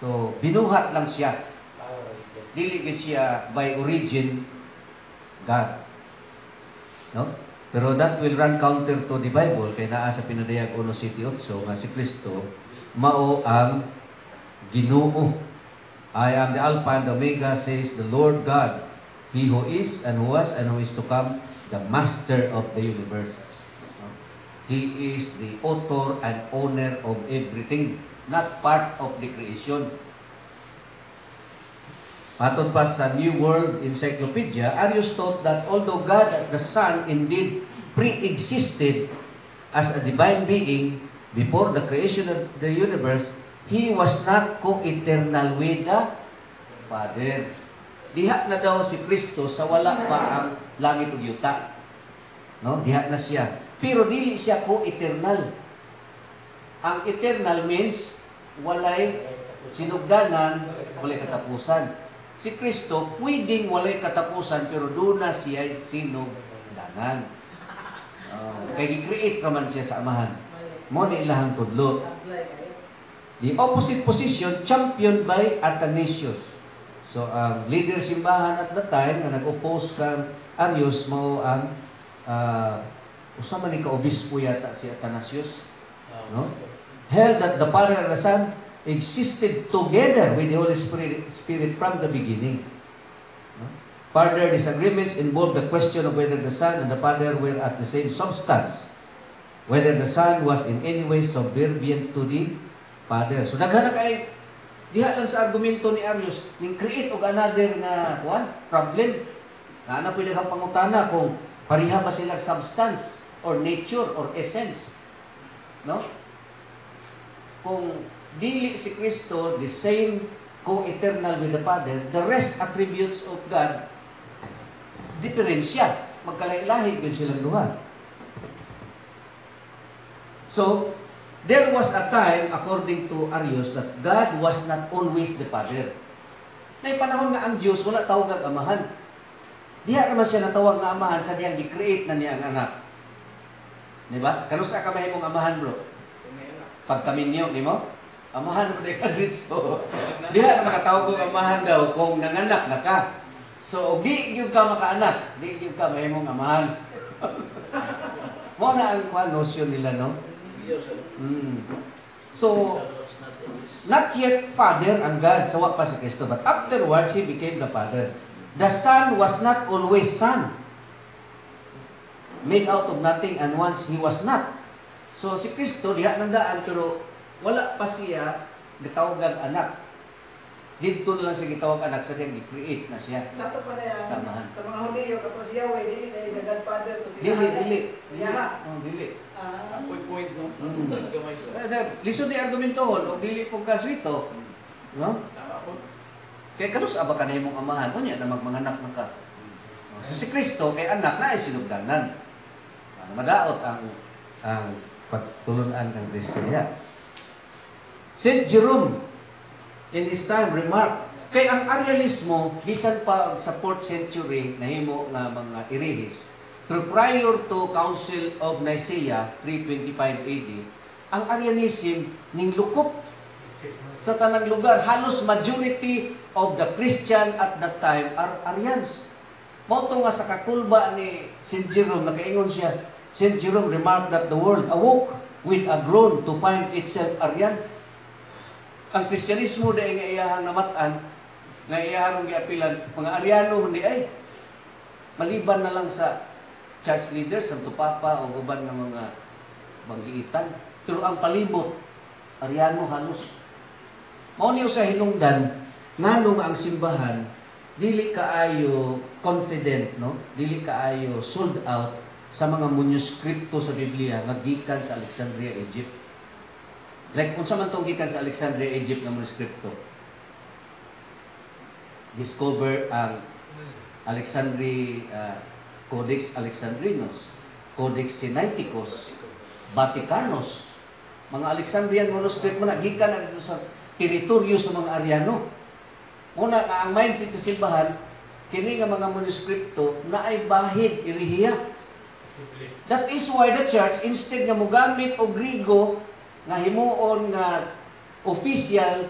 So, binuhat lang siya. Dili gid siya by origin God. No? Pero that will run counter to the Bible kay naa sa pinadayag 1:7 nga si Kristo mao ang Ginoo. I am the Alpha and the Omega, says the Lord God, He who is and who was and who is to come, the Master of the universe. He is the author and owner of everything, not part of the creation. Matod pa sa New World Encyclopedia, Arius taught that although God the Son indeed pre-existed as a divine being before the creation of the universe, He was not co-eternal with the Father. Diha na daw si Kristo sa wala pa ang langit ug yuta. No? Diha na siya. Pero dili siya co-eternal. Ang eternal means walay sinugdanan, walay katapusan. Si Kristo pwedeng walay katapusan pero doon na siya sinugdanan. Kaya gi-create raman siya sa Amahan. Mo ni ilahang tudlo. The opposite position championed by Athanasius. So, ang leader simbahan at that time na nag-oppose kang Arius mo ang usama ni ka-obispo yata si Athanasius, no? Held that the Father and the Son existed together with the Holy Spirit from the beginning. No? Further disagreements involved the question of whether the Son and the Father were at the same substance, whether the Son was in any way subservient to the Father. So daghan na kay diha lang sa argumento ni Arius, ning create og another nga problem. Ana pwede kang pangutana kung pareha ba sila substance or nature or essence. No? Kung dili si Kristo the same co-eternal with the Father, the rest attributes of God different siya. Magkalahi-lahi gyud silang duha. So, there was a time, according to Arius, that God was not always the Father. Nay panahon nga ang Diyos wala tawag ang Amahan. Diha naman siya natawag na Amahan sa diyang gi-create na niya ang anak. Di ba? Kanusa ka mahimong Amahan, bro? Pagkaminyo, di mo? Amahan mo di ka dito. Diha naman katawag kong Amahan daw kung nanganak na ka. So, di gyud ka makaanak, di gyud ka mahimong Amahan. Mo na ang notion nila, no? So, not yet Father ang God, sawa pa si Kristo, but afterwards He became the Father. The Son was not always Son, made out of nothing, and once He was not. So, si Kristo, diha nandaan, pero wala pa siya gitawagan anak. Dito na lang siya gitawag anak, sa diyang gi-create na siya. Sa to pa na Samahan. sa mga Hudiyo kapag si Yahweh dili na the Godfather ko si Dili. Siya. Dili. Point, no? Gamay sila. Lisod ni argumentohon o dili po kaswito. No? Tama po. Kay kanus aba ka na imong amahan unya na magmanganak na ka. So si Kristo kay anak na ay sinugdanan. Madaot ang pagtulunan ng Kristo niya. Saint Jerome in his time remarked, kay ang Arianismo bisan pa sa 4th century nahimo nga mga irihis, pero prior to Council of Nicaea 325 AD, ang Arianism ning lukop sa tanang lugar. Halos majority of the Christian at that time are Arians. Mao to nga sa kakulba ni St. Jerome, nakaingon siya, St. Jerome remarked that the world awoke with a groan to find itself Arian. Ang Kristyanismo dahil nga iyahang namatan, nga iyahang giapilan, mga Ariano hindi ay, maliban na lang sa church leaders, Santo Papa o uban ng mga banggiitan. Pero ang palibot, Ariano halos. Mao niyo sa hinungdan, nganong ang simbahan, dili kaayo confident, no? Dili kaayo sold out sa mga manuskripto sa Biblia nga gikan sa Alexandria, Egypt. Like, unsa man tong gikan sa Alexandria, Egypt nga manuskripto? Discover ang Codex Alexandrinus, Codex Sinaiticus, Vaticanus. Mga Alexandrian manuscript mo na, gikan na dito sa teritoryo sa mga Ariano. Muna na ang mindset sa simbahan, kini nga mga manuskripto na ay bahid, irihiya. That is why the church, instead nga mogamit o Grigo, nga himuon nga official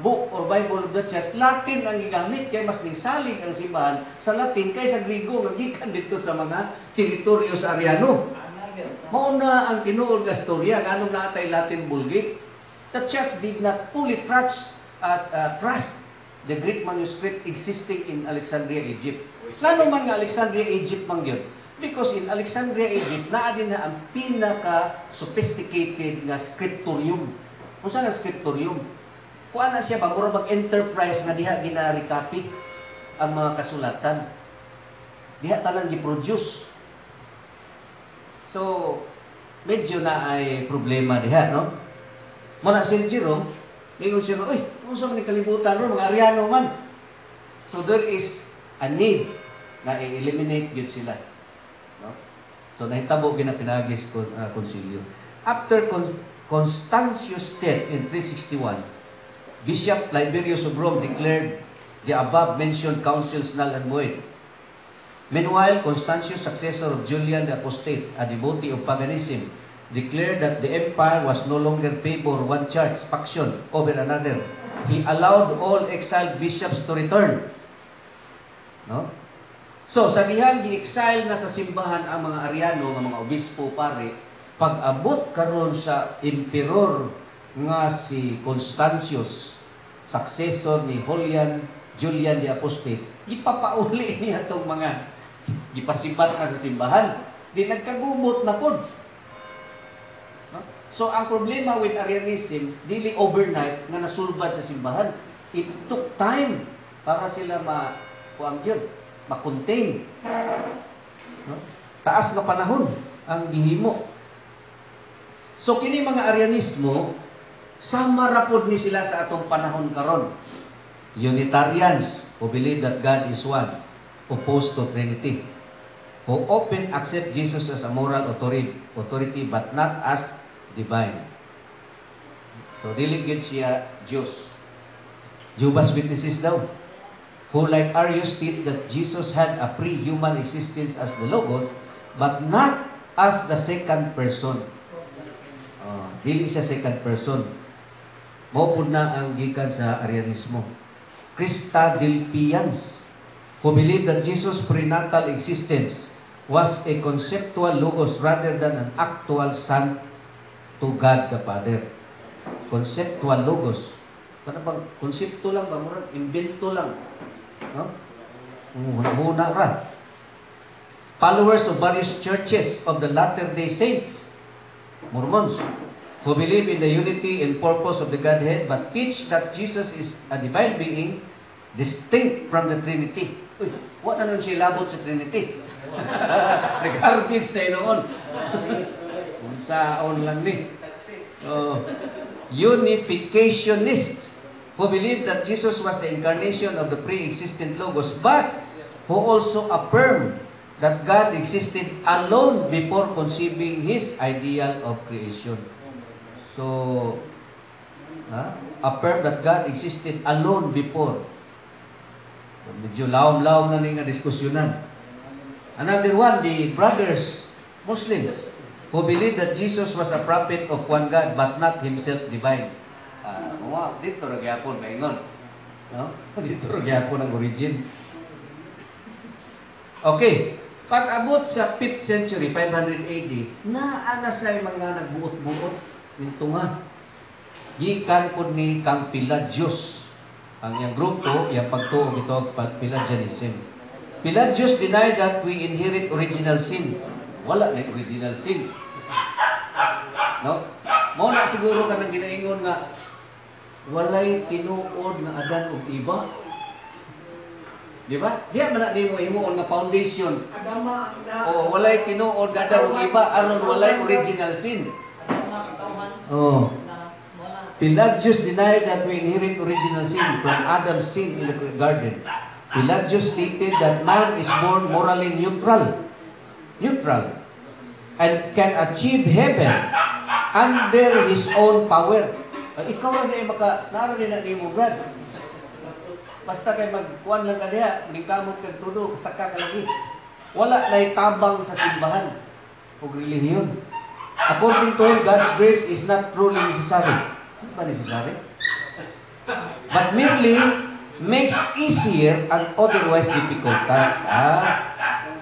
book or Bible of the church, Latin ang gigamit, kay mas ningsalig ang simbahan sa Latin kaysa Grigo nga gikan dito sa mga teritoryo sa Ariano. Mao na ang tinuod nga storya nganong naatay Latin Vulgate. The church did not fully trust the Greek manuscript existing in Alexandria, Egypt. Lalo man nga Alexandria, Egypt man gyud. Because in Alexandria, Egypt, naa din na ang pinaka-sophisticated nga scriptorium. Kung saan ang scriptorium? Kuha na siya ba, mura mag-enterprise nga diha gina-recopy ang mga kasulatan. Diha talang gi-produce. So, medyo na ay problema diha, no? Muna St. Jerome, ngayon siya, uy, kung saan man kalibutan ron, mga Ariano man. So, there is a need na i-eliminate yun sila. No? So, nahitabo pinagis konsilyo. After Constantius' death in 361, Bishop Liberius of Rome declared the above-mentioned councils null and void. Meanwhile, Constantius, successor of Julian the Apostate, a devotee of paganism, declared that the empire was no longer favor one church faction over another. He allowed all exiled bishops to return. No? So, sa dihang gi-exile na sa simbahan ang mga Ariano, nga mga obispo, pare, pag-abot karon sa emperor nga si Constantius, successor ni Julian the Apostate, gipapauli niya itong mga gipasimbat na sa simbahan. Di nagkagubot na pod. No? So, ang problema with Arianism, dili overnight nga nasulbad sa simbahan. It took time para sila ma-contain. No? Taas na panahon ang gihimo. So, kini mga Arianismo, sama rapod ni sila sa atong panahon karon. Unitarians who believe that God is one, opposed to Trinity, who often accept Jesus as a moral authority but not as divine. So, dili gyud siya Diyos. Jehovah's Witnesses daw, who like Arius states that Jesus had a pre-human existence as the Logos, but not as the second person. Dili siya second person. Maupod na ang gikan sa Arianismo. Christadelphians, who believe that Jesus' prenatal existence was a conceptual Logos rather than an actual Son to God the Father. Conceptual Logos. Para bang konsepto lang ba? Murag invento lang. No? Muna ra. Followers of various churches of the Latter-day Saints, Mormons, who believe in the unity and purpose of the Godhead but teach that Jesus is a divine being distinct from the Trinity. Uy, wala nun siya labot sa Trinity. Nag-arguments na noon. Sa lang ni. Success. Unificationist who believe that Jesus was the incarnation of the pre-existent Logos, but who also affirm that God existed alone before conceiving His ideal of creation. So, affirm that God existed alone before. Medyo laom-laom na nga diskusyonan. Another one, the brothers, Muslims, who believe that Jesus was a prophet of one God but not himself divine. Dito rin gyapon maingon. No? Dito rin gyapon ang origin. Okay. Pag-abot sa 5th century, 500 AD, naana sa mga nagbuot-buot ng tunga. Gikan po ni kang Pelagius. Ang iyang grupo, iyang pagtuog ito, Pelagianism. Pelagius denied that we inherit original sin. Wala na original sin. No? Mao na siguro ka nang ginaingon nga walay tinuod nga Adan ug Eva. Di ba? Diya man na di mo himuon nga foundation. Agama na. O walay tinuod nga Adan ug Eva aron walay original sin. Agama katawan. Oh. Na wala. Pelagius denied that we inherit original sin from Adam's sin in the garden. Pelagius stated that man is born morally neutral, and can achieve heaven under his own power. Ikaw na naarin na mo, Brad. Basta kay magkuhan lang ka niya, ningkamot kag tulo, kasaka ka lagi. Wala na tabang sa simbahan o relihiyon. According to him, God's grace is not truly necessary. Ano ba necessary? But merely makes easier and otherwise difficult task.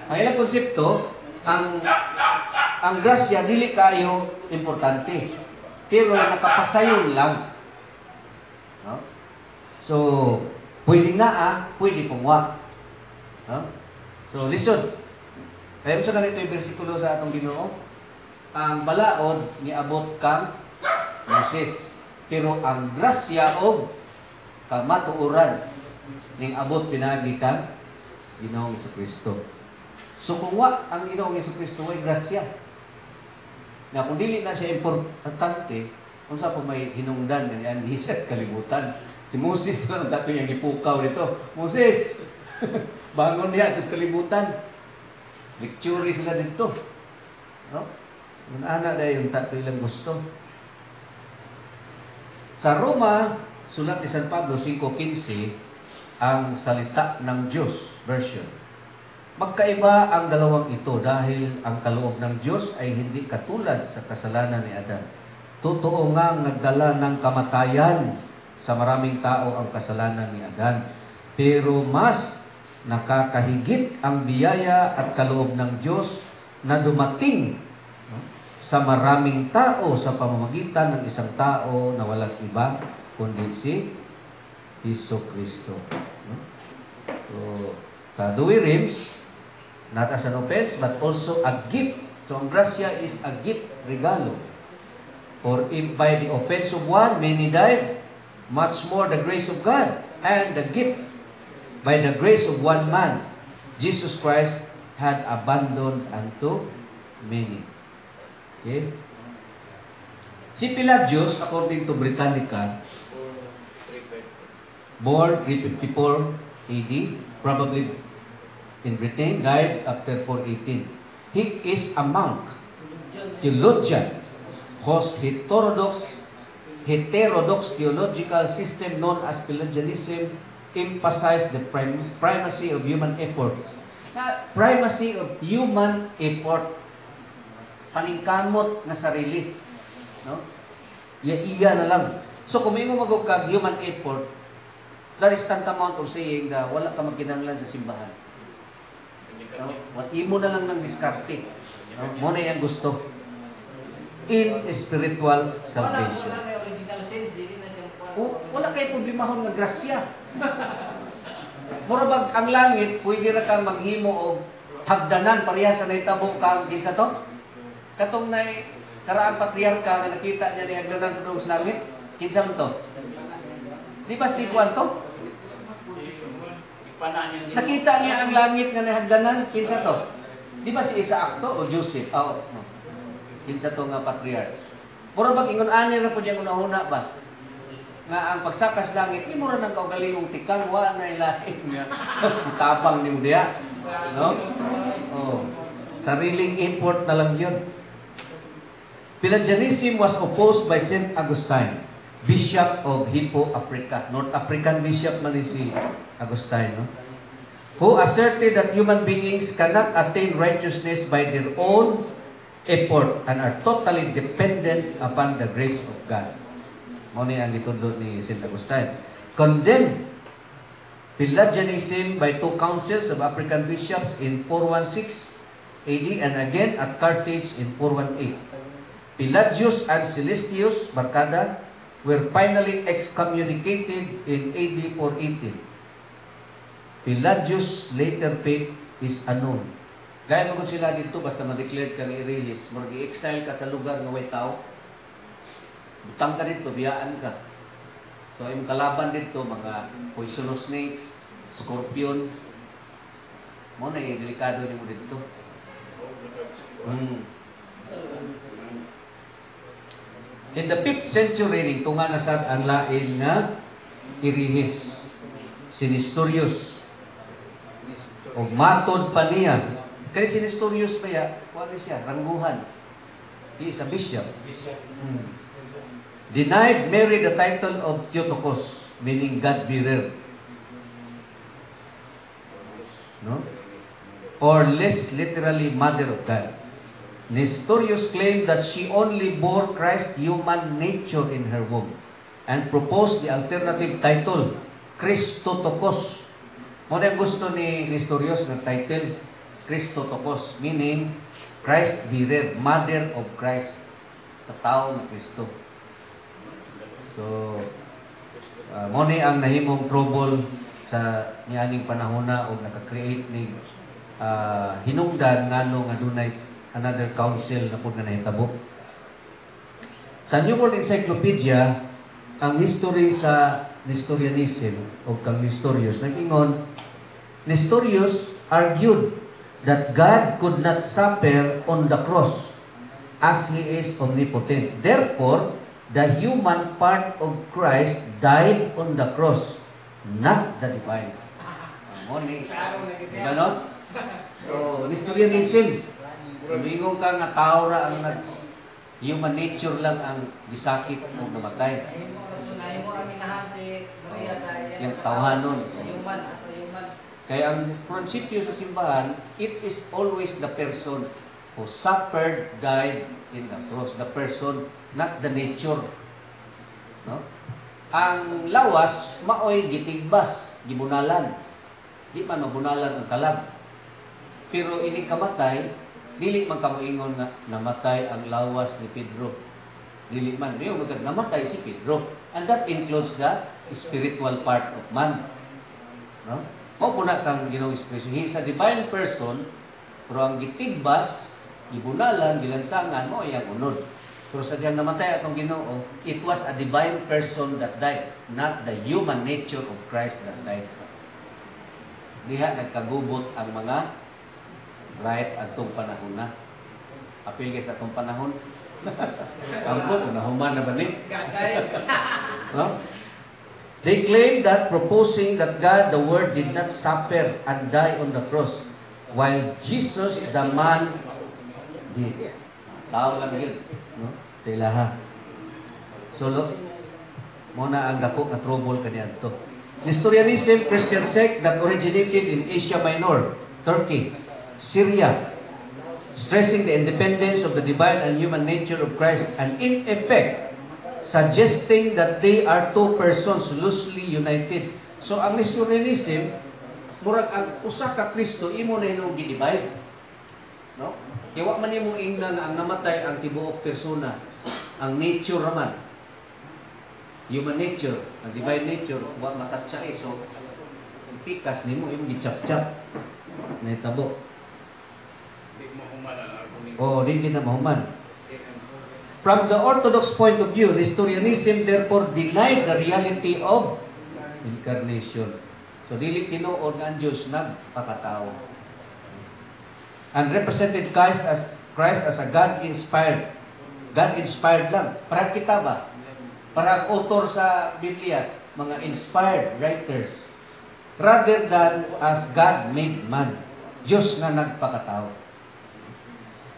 Ang ilang konsepto, ang grasya dili kayo importante, pero nakapasayon lang. No? So, pwedeng naa, pwede pong wa. No? So, listen. Kaya sa ganito yung versikulo sa atong Ginoo, ang balaod ni abot kang Moses, pero ang grasya o kamatuoran ning abot pinagi kang Ginoong Jesucristo. So kung wa ang Ginoong Jesucristo ay grasya, na kung dili na siya importante, kung sa pa may hinungdan ganyan ni Jesus kalibutan. Si Moses lang dato yang gipukaw dito. Moses, bangon niya atus kalibutan. Lecture sila dito. No? Ana na yung tato ilang gusto. Sa Roma, sulat ni San Pablo 5:15, ang salita ng Diyos version. Magkaiba ang dalawang ito dahil ang kaloob ng Diyos ay hindi katulad sa kasalanan ni Adan. Totoo nga nagdala ng kamatayan sa maraming tao ang kasalanan ni Adan. Pero mas nakakahigit ang biyaya at kaloob ng Diyos na dumating sa maraming tao sa pamamagitan ng isang tao na walang iba kundi si Jesucristo. So, sa Dewey Rims, not as an offense but also a gift. So, ang grasya is a gift, regalo. For if by the offense of one many died, much more the grace of God and the gift by the grace of one man, Jesus Christ, had abandoned unto many. Okay? Si Pelagius, according to Britannica, born 354 AD, probably in Britain, died after 418. He is a monk, theologian, whose heterodox theological system known as Pelagianism emphasized the primacy of human effort. Na primacy of human effort, paningkamot na sarili, no? Iya na lang. So kung may magugkag human effort, that is tantamount of saying na wala ka magkinahanglan sa simbahan. No? What imo na lang ng diskarte. No? Mo na yang gusto. In spiritual salvation. Wala na original sense, dili na siya. Wala kay problemahon nga grasya. Murabag ang langit, pwede ra kang maghimo og hagdanan pareha sa nahitabo kang kinsa to? Katong nay karaang patriarka nga nakita niya ni hagdanan tudong sa langit, kinsa man to? Di ba si Juan to? Nakita niya ang langit nga nahagdanan, kinsa to? Di ba si Isaac to o Joseph? Kinsa to nga patriarchs. Mura mag-ingon ani ra po diyan una-una ba? Nga ang pagsakas langit, ni mura nang kaugalingong tikang, wa na ilahin nga. Tapang ni mo diya. No? Oh. Sariling import na lang yun. Pelagianism was opposed by Saint Augustine, Bishop of Hippo Africa. North African bishop man si Augustine, no? Who asserted that human beings cannot attain righteousness by their own effort and are totally dependent upon the grace of God. Mao ni ang gitundo ni Saint Augustine. Condemned Pelagianism by two councils of African bishops in 416 AD and again at Carthage in 418. Pelagius and Celestius Barcada were finally excommunicated in AD 418. Pelagius' later fate is unknown. Gaya mo sila dito, basta ma-declare kang i-release, mag-i-exile ka sa lugar ng way tao, butang ka dito, biyaan ka. So, yung kalaban dito, mga poisonous snakes, scorpion, mo na delikado niyo mo dito. In the 5th century, ning tunga na sad ang lain nga irihis, si Nestorius, o matod pa niya. Kaya si Nestorius pa ya, wala siya, rangguhan. He is a bishop. Denied Mary the title of Theotokos, meaning God-bearer. No? Or less literally, Mother of God. Nestorius claimed that she only bore Christ's human nature in her womb and proposed the alternative title, Christotokos. Mo na gusto ni Nestorius na title, Christotokos, meaning Christ-bearer, Mother of Christ, katao na Kristo. So, mo ni ang nahimong trouble sa nianing panahona o naka-create ni hinungdan ngano nga dunay another council na pud nga nahitabo. Sa New World Encyclopedia, ang history sa Nestorianism o kang Nestorius nag-ingon, Nestorius argued that God could not suffer on the cross as He is omnipotent. Therefore, the human part of Christ died on the cross, not the divine. Diba no? So, Nestorianism, ibigong ka nga tao ra ang human nature lang ang gisakit o namatay. Nahimo ang inahan si Maria sa Yung tawhanon. human as a human. Kaya ang prinsipyo sa simbahan, it is always the person who suffered, died in the cross. The person, not the nature. No? Ang lawas, maoy gitigbas, gibunalan. Di man mabunalan ang kalag. Pero ini kamatay, dili man kamoingon nga namatay ang lawas ni Pedro. Dili man niyo namatay si Pedro. And that includes the spiritual part of man. No? Mao puna kang Ginoong Jesucristo. He is a divine person, pero ang gitigbas, gibunalan, gilansangan mo iyang unod. Pero sa diyang namatay atong Ginoo, it was a divine person that died, not the human nature of Christ that died. Diha nagkagubot ang mga right atong panahon na. Apil guys atong panahon. Ambot, nahuman na ba ni? No? They claim that proposing that God, the Word, did not suffer and die on the cross, while Jesus, the man, did. Tao lang yun. No? Sa ilaha. So, muna ang dako na trouble kaniya ito. Nestorianism, Christian sect that originated in Asia Minor, Turkey, Syria, stressing the independence of the divine and human nature of Christ, and in effect, suggesting that they are two persons loosely united. So, ang Nestorianism, murag ang usa ka Kristo, imo na yung gidivide. No? Kaya wa man imong ingna nga ang namatay ang tibuok persona, ang nature raman. Human nature, ang divine nature, wa matatsa eh. So, pikas nimo imong gichap-chap na itabo. Oh, di na mahuman. From the Orthodox point of view, Nestorianism therefore denied the reality of incarnation. So, dili tinuod nga ang Diyos nagpakatao. And represented Christ Christ as a God-inspired. God-inspired lang. Para kita ba? Para ang author sa Biblia, mga inspired writers. Rather than as God-made man. Diyos nga nagpakatao.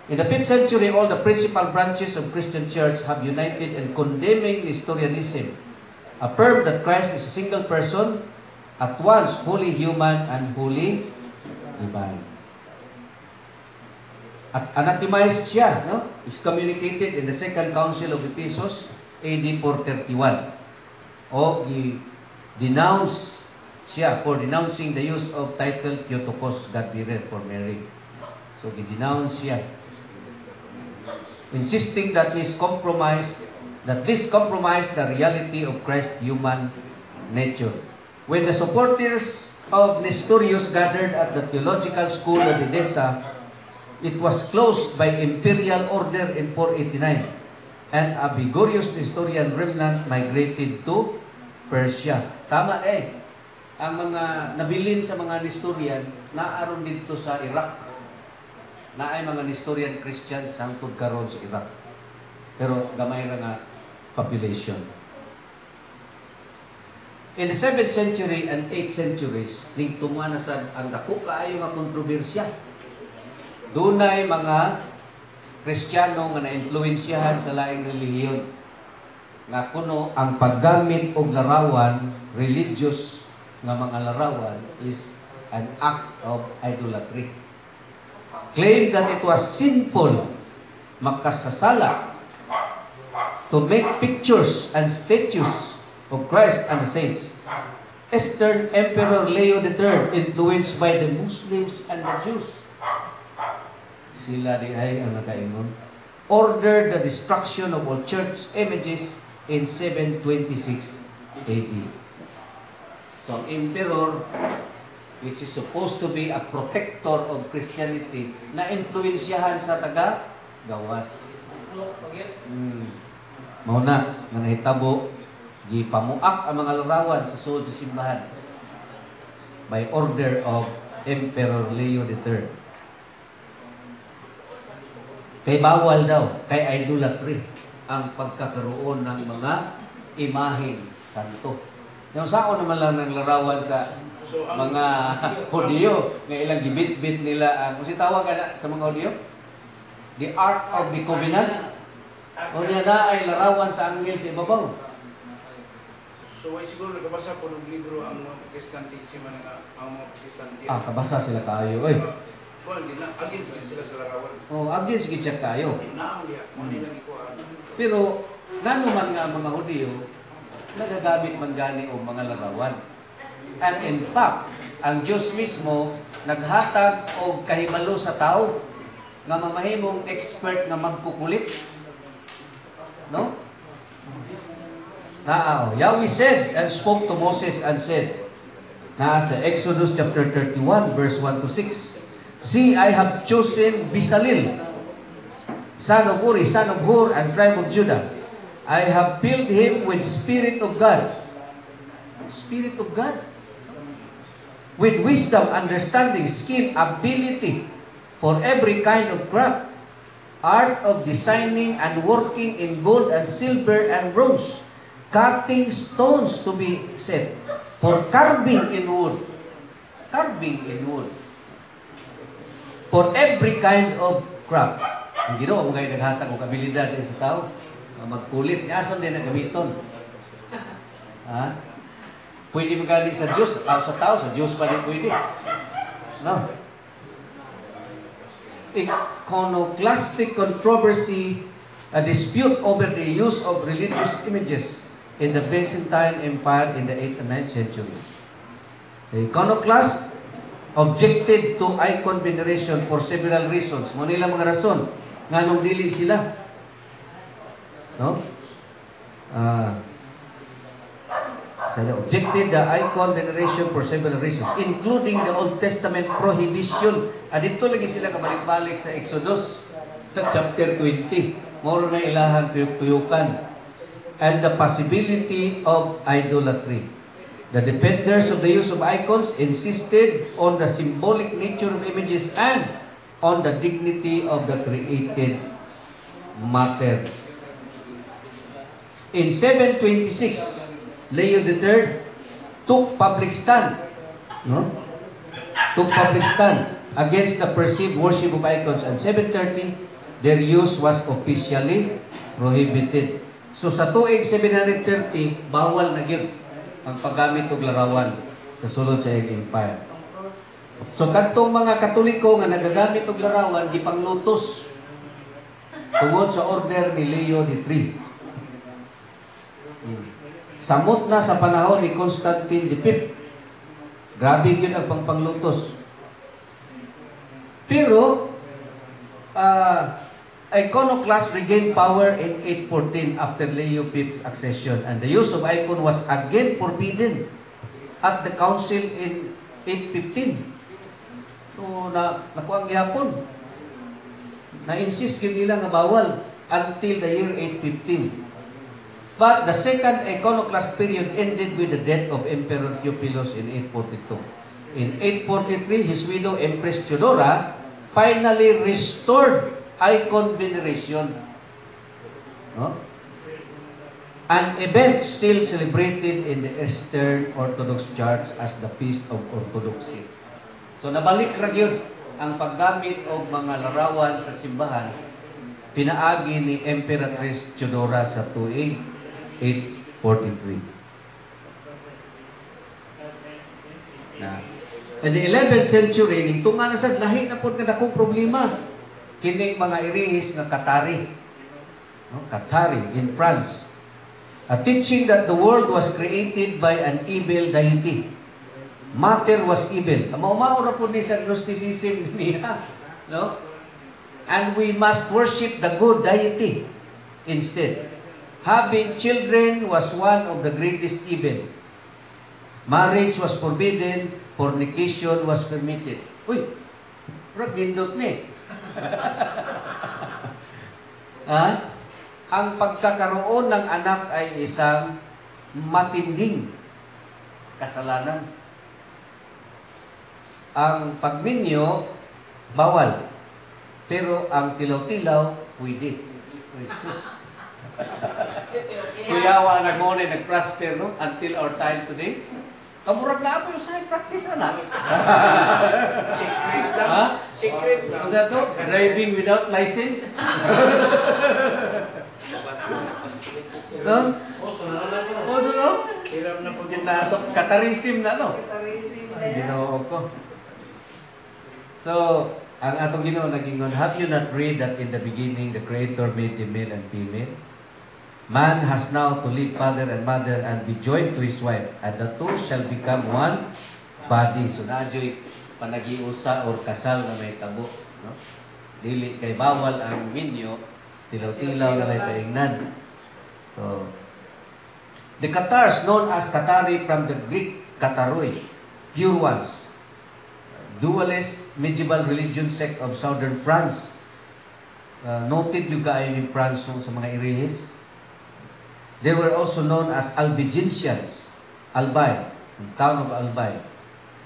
In the 5th century, all the principal branches of Christian church have united in condemning Nestorianism, affirmed that Christ is a single person, at once wholly human and wholly divine. At anathemized siya, no? Excommunicated in the Second Council of Ephesus, AD 431. O denounce siya for denouncing the use of title Theotokos, God-bearer for Mary. So, denounce siya. Insisting that this compromised the reality of Christ's human nature. When the supporters of Nestorius gathered at the theological school of Edessa, it was closed by imperial order in 489, and a vigorous Nestorian remnant migrated to Persia. Tama ang mga nabilin sa mga Nestorian naaron dito sa Iraq. Naay mga Nestorian Christians hangtod karon sa Iraq. Pero gamay ra nga population. In the 7th century and 8th centuries, ningtuma na sad ang dako kaayo nga kontrobersya. Dunay mga Kristiyano nga na-influensyahan sa laing relihiyon. Nga kuno ang paggamit og larawan, religious nga mga larawan is an act of idolatry. Claimed that it was sinful, makasasala, to make pictures and statues of Christ and the saints. Eastern Emperor Leo III, influenced by the Muslims and the Jews, sila di ay ang nakaingon, ordered the destruction of all church images in 726 AD. So, emperor, which is supposed to be a protector of Christianity, na influensyahan sa taga-gawas. Mauna, nga nahitabo, gipamuak ang mga larawan sa suod sa simbahan by order of Emperor Leo III. Kay bawal daw, kay idolatry ang pagkakaroon ng mga imaheng santo. Yung saan naman lang ng larawan sa mga Hudyo nga ilang gibit-bit nila kung si tawag ka sa mga Hudyo, the Ark of the Covenant, o niya na ay larawan sa anghel sa ibabaw. So, ay siguro nakabasa po ng libro ang mga Protestante, ang mga Protestante. Kabasa sila kayo, oy. Well, against sila sa larawan. Against gid siya kayo. Naam niya, lang ikuha. Pero, nanuman nga ang mga Hudyo, nagagamit man gani og mga larawan. And in fact, ang Diyos mismo naghatag og kahibalo sa tao nga mamahimong expert nga magkukulit. No? Yahweh said and spoke to Moses and said, sa Exodus chapter 31 verse 1 to 6, See, I have chosen Bezalel, son of Uri, son of Hur, and tribe of Judah. I have filled him with Spirit of God. Spirit of God. With wisdom, understanding, skill, ability for every kind of craft, art of designing and working in gold and silver and bronze, cutting stones to be set, for carving in wood. Carving in wood. For every kind of craft. Ang Ginoo mo kayo naghatag og abilidad sa tao, magkulit, asan din ang gamiton. Pwede magaling sa Diyos, sa tao, sa Diyos pa din pwede. No? Iconoclastic controversy, a dispute over the use of religious images in the Byzantine Empire in the 8th and 9th centuries. The iconoclast objected to icon veneration for several reasons. Mo nila mga rason nga nung dili sila. No? So they objected the icon veneration for several reasons, including the Old Testament prohibition. Dito lagi sila kabalik-balik sa Exodus chapter 20. Moro na ilahang tuyuk-tuyukan. And the possibility of idolatry. The defenders of the use of icons insisted on the symbolic nature of images and on the dignity of the created matter. In 726, Leo III took public stand, no? Took public stand against the perceived worship of icons, and 730, their use was officially prohibited. So sa tuig 730, bawal na gyud ang paggamit og larawan sa sulod sa iyang empire. So kadtong mga Katoliko nga nagagamit og larawan gipanglutos tungod sa order ni Leo III. Samot na sa panahon ni Constantine V. Grabe yun ang pangpanglutos. Pero, iconoclasts regained power in 814 after Leo V's accession, and the use of icon was again forbidden at the council in 815. So, nakuha ang gihapon. Na-insist yun nila nga bawal until the year 815. But the second iconoclast period ended with the death of Emperor Theophilus in 842. In 843, his widow, Empress Theodora, finally restored icon veneration. No? An event still celebrated in the Eastern Orthodox Church as the Feast of Orthodoxy. So nabalik ra gyud ang paggamit og mga larawan sa simbahan pinaagi ni Emperatrice Theodora sa tuig 843. Na in the 11th century, ningtungan na sad lahi na pud nga dakong problema kining mga irihis nga Katari. No, Katari in France. A teaching that the world was created by an evil deity. Matter was evil. Mao-mao ra pud ni sa Gnosticism niya, no? And we must worship the good deity instead. Having children was one of the greatest evil. Marriage was forbidden, fornication was permitted. Uy, rag nindot ni. Ang pagkakaroon ng anak ay isang matinding kasalanan. Ang pagminyo, bawal. Pero ang tilaw-tilaw, pwede. Kuyawa na mo na nag-prosper, no? Until our time today. Kamurag na ako yung sa practice, anak. Secret lang. Ha? Secret lang. Ano sa ito? Driving without license? No? Oso, no? Hiram na po. Katarism na, no? Katarism na Ang yan. Ginoo ko. So, ang atong Ginoo nagingon, have you not read that in the beginning the Creator made the male and female? Man has now to leave father and mother and be joined to his wife, and the two shall become one body. So naadyo'y panagiusa or kasal na may tabo, no? Dili kay bawal ang minyo, tilaw-tilaw na may paingnan. So, the Catars, known as Katari from the Greek Kataroi, pure ones, dualist medieval religion sect of southern France. Noted yung kaayon in France no, sa mga irihis. They were also known as Albigensians, Albay, the town of Albay,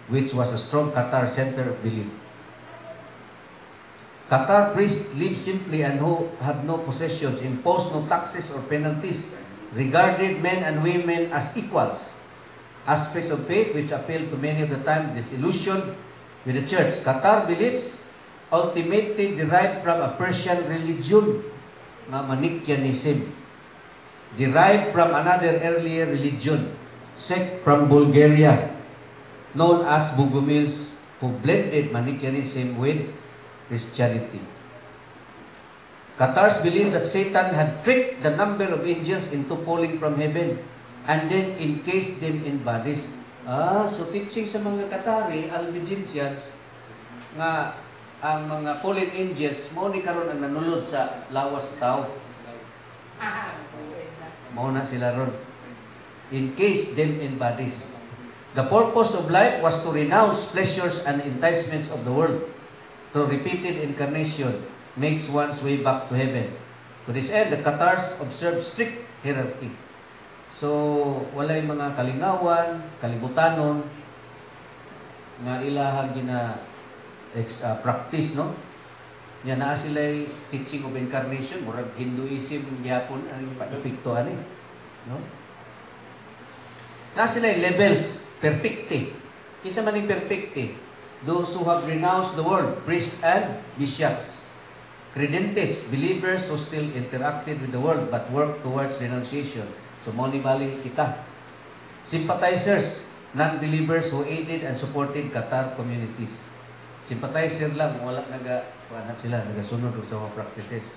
which was a strong Qatar center of belief. Qatar priests live simply and who have no possessions, imposed no taxes or penalties, regarded men and women as equals. Aspects of faith which appeal to many of the time disillusioned with the church. Qatar beliefs ultimately derived from a Persian religion, na Manichaeism, derived from another earlier religion, sect from Bulgaria, known as Bogomils, who blended Manichaeism with Christianity. Catars believed that Satan had tricked the number of angels into falling from heaven and then encased them in bodies. So teaching sa mga Katari, Albigensians, nga ang mga fallen angels, mo ni karon ang nanulod sa lawas sa tao. Mao na sila ron. Encased them in bodies. The purpose of life was to renounce pleasures and enticements of the world. Through repeated incarnation, makes one's way back to heaven. To this end, the Catars observed strict hierarchy. So, walay mga kalingawan, kalibutanon, nga ilahag gina practice, no? Nya naa sila teaching of incarnation, murag Hinduism gyapon ang ipikto ani, no? Na sila levels, perfecti. Kinsa man ning perfecti? Those who have renounced the world, priests and bishops. Credentes, believers who still interacted with the world but work towards renunciation. So mo ni bali kita. Sympathizers, non-believers who aided and supported Qatar communities. Sympathizer lang, wala nagasunod sa mga practices.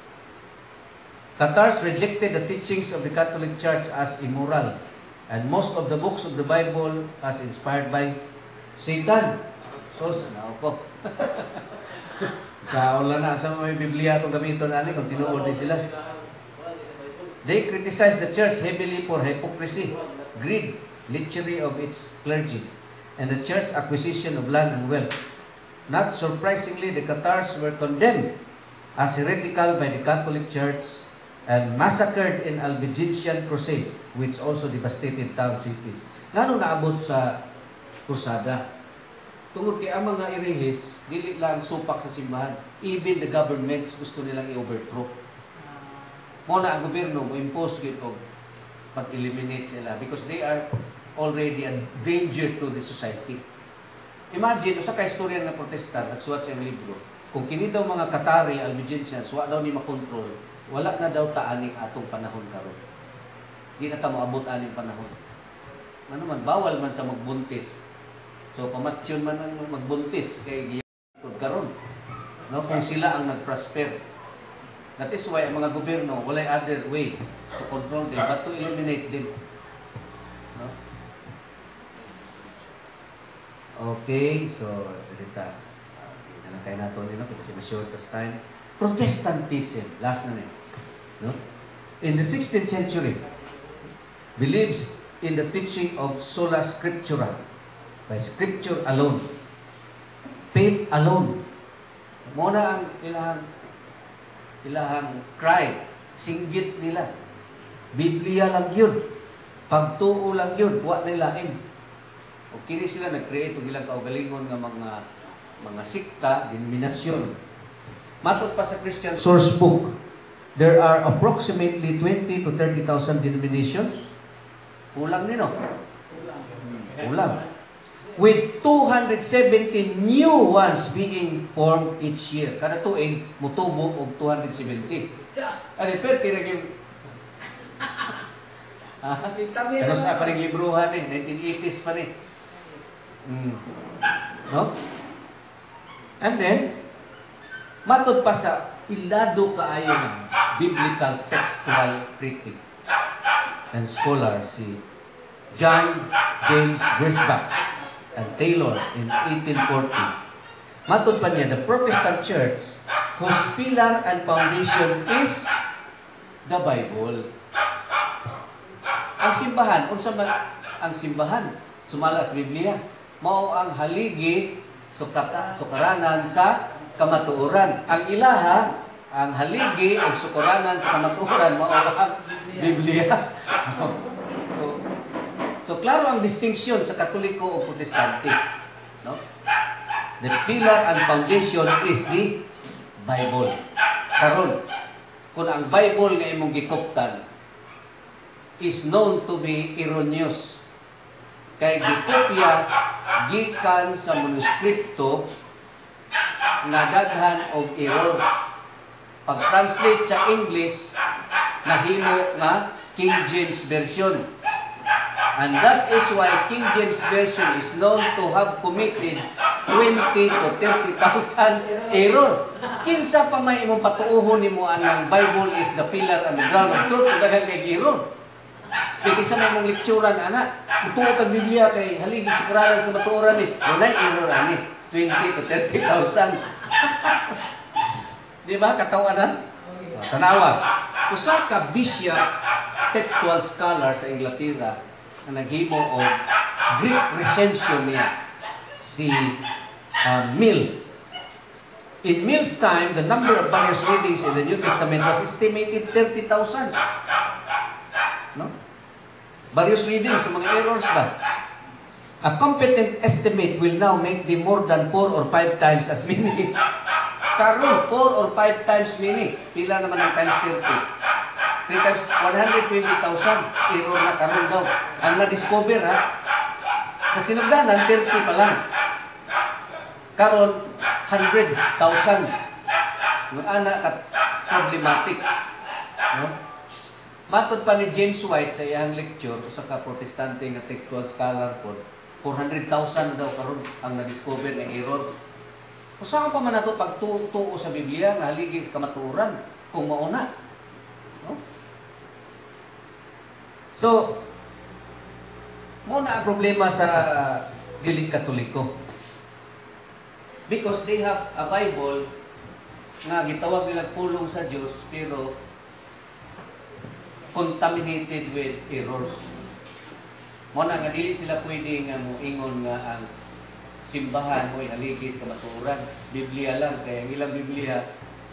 Qatars rejected the teachings of the Catholic Church as immoral, and most of the books of the Bible as inspired by Satan. Sos, naoko. Sa wala na sa may Biblia kung gamiton ani kung tinuod din sila. They criticized the church heavily for hypocrisy, greed, lechery of its clergy, and the church's acquisition of land and wealth. Not surprisingly, the Qatars were condemned as heretical by the Catholic Church and massacred in Albigensian Crusade, which also devastated town cities. Ngano naabot sa krusada? Tungod kay ang mga irehis, dili lang supak sa simbahan. Even the governments gusto nilang i-overthrow. Mo na ang gobyerno mo impose gid og pag-eliminate sila because they are already a danger to the society. Imagine, usa ka historian nga protestant nagsuwat sa libro, kung kini daw mga Qatari, Albigensians, wa daw ni makontrol, wala na daw ta aning atong panahon karon. Di na ta moabot aning panahon. Ano man, bawal man sa magbuntis. So, pamatsyon man ang magbuntis kay giyapon karon. No, kung sila ang nag-prosper. That is why ang mga gobyerno, walay other way to control them, but to eliminate them. No? Okay, so dita na kay nato nino kasi mas shortest time. Protestantism, last na ni. No? In the 16th century, believes in the teaching of sola scriptura, by scripture alone, faith alone. Muna ang ilahang cry, singgit nila. Biblia lang yun. Pagtuo lang yun, wa nilain. O kini sila nag-create og ilang kaugalingon nga mga sikta, denominasyon. Matod pa sa Christian source book, there are approximately 20 to 30,000 denominations. Kulang nino. Kulang. With 270 new ones being formed each year. Kada tuig motubo og 270. Ano perti ra gyud. Pero sa pa ring libruhan 1980s pa ni. No? And then, matod pa sa ilado kaayo ng biblical textual critic and scholar si John James Grisbach and Taylor in 1840. Matod pa niya, the Protestant Church, whose pillar and foundation is the Bible. Ang simbahan, unsa man ang simbahan? Sumala sa Biblia. Mao ang haligi sukaranan sa kamatuoran. Ang ilaha, ang haligi o sukaranan sa kamatuoran mao ang Biblia. So klaro ang distinction sa Katoliko o Protestante, no? The pillar and foundation is the Bible. Karon, kung ang Bible nga imong gikuptan is known to be erroneous, kay gikopya gikan sa manuskripto nga daghan og error. Pag-translate sa English nahimo nga King James Version. And that is why King James Version is known to have committed 20 to 30,000 error. Kinsa pa may imong patuohon nimo ang Bible is the pillar and the ground of truth, daghan kay error. Pwede sa may mong lekturan, anak. Ituo kag Biblia kay haligi siguradan sa matuoran ni. Walay error ani. 20 to 30,000. Di ba? Katawanan? Tanawa. Usa ka bishop textual scholar sa Inglaterra na naghimo og Greek recension niya, si Mill. In Mill's time, the number of various readings in the New Testament was estimated 30,000. No? Various readings sa mga errors ba? A competent estimate will now make them more than 4 or 5 times as many. Karon 4 or 5 times meaning. Pila naman ang times 30? 3 times 120,000. Error na karon daw. Ang na-discover ha. Sa sinugdanan, 30 pa lang. Karon 100,000. Yung anak at problematic. No? Matod pa ni James White sa iyang lecture sa ka-protestante nga textual scholar po, 400,000 na daw karon ang na-discover na error. Usahan pa man nato pagtuo sa Biblia nga haligi kamatuoran kung mauna. No? So, muna ang problema sa dili Katoliko. Because they have a Bible nga gitawag nila pulong sa Dios pero contaminated with errors. Muna nga dili sila pwede nga moingon nga ang simbahan mo'y haligis kamatuoran. Biblia lang kaya ang ilang Biblia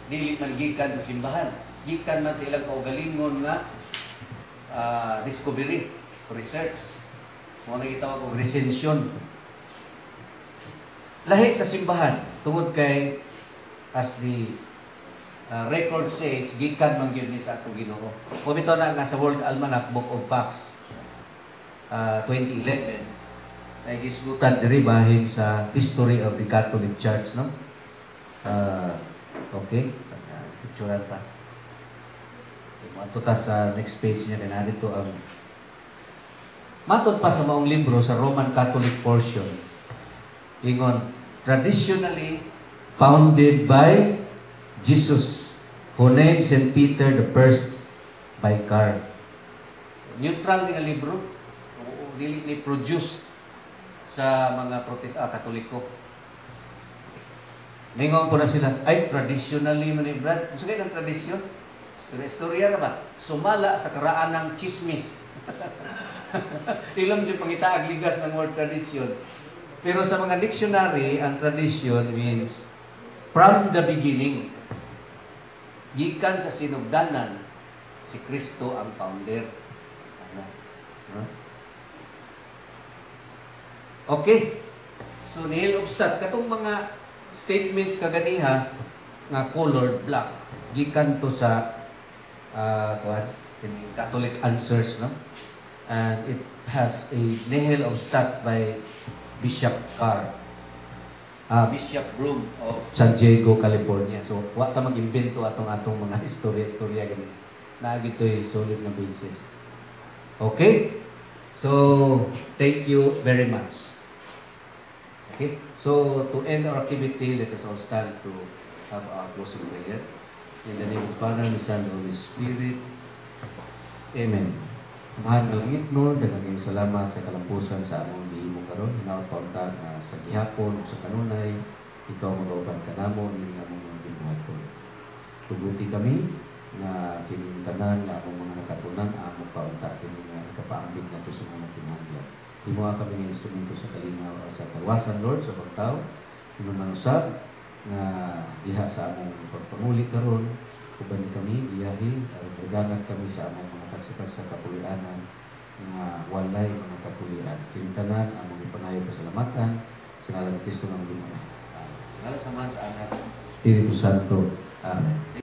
dili man gikan sa simbahan. Gikan man sa ilang kaugalingon nga discovery, research. Muna gitawag og recension. Lahi sa simbahan tungod kay as the record says, gikan man gyud ni sa atong Ginoo. Kumito na nga sa World Almanac Book of Facts 2011 ay gisgutan diri bahin sa history of the Catholic Church, no? Okay, picturean ta. Matuta sa next page niya kaya dito ang matod pa sa maong libro sa Roman Catholic portion. Ingon, traditionally founded by Jesus, who named St. Peter the first by car. Neutral nga libro, dili ni produce sa mga Katoliko. Mingon po na sila, ay traditionally man ni Brad. Kung sakit ang tradisyon, istorya na ba? Sumala sa karaan ng chismis. Ilang dyan pangitaag ligas ng word tradition. Pero sa mga dictionary, ang tradition means from the beginning. Gikan sa sinugdanan, si Kristo ang founder. Okay. So, nihil obstat. Katong mga statements kaganiha nga colored black, gikan to sa Catholic Answers, no? And it has a nihil obstat by Bishop Carr. Bishop Broom of San Diego, California. So, wa ta mag-imbento atong mga istorya gani. Naagi to'y solid na basis. Okay? So, thank you very much. Okay? So, to end our activity, let us all stand to have our closing prayer. In the name of the Father, and the Son, and the Holy Spirit. Amen. Mahal ng Lord, daghang salamat sa kalampusan sa among gihimo karon. Hinaot pauntag na sa gihapon ug sa kanunay, ikaw magauban kanamo ini among mga gibuhaton. Tuguti kami na kining tanan na among mga nakatunan among paunta kini nga kapaambit nato sa mga kinahanglan. Himuha kami ng instrumento sa kalinaw o sa kawasan, Lord, sa pagtao. Hinunmanusab na diha sa among pagpanguli karon, uban kami iyahin dagangat kami sa among mga katsikat sa kapulianan nga walay mga kapulian. Pintanan among ipanayo pasalamatan sa ngalan ni Kristo nga Ginoo. Sa ngalan sa Ama sa Anak, Espiritu Santo. Amen.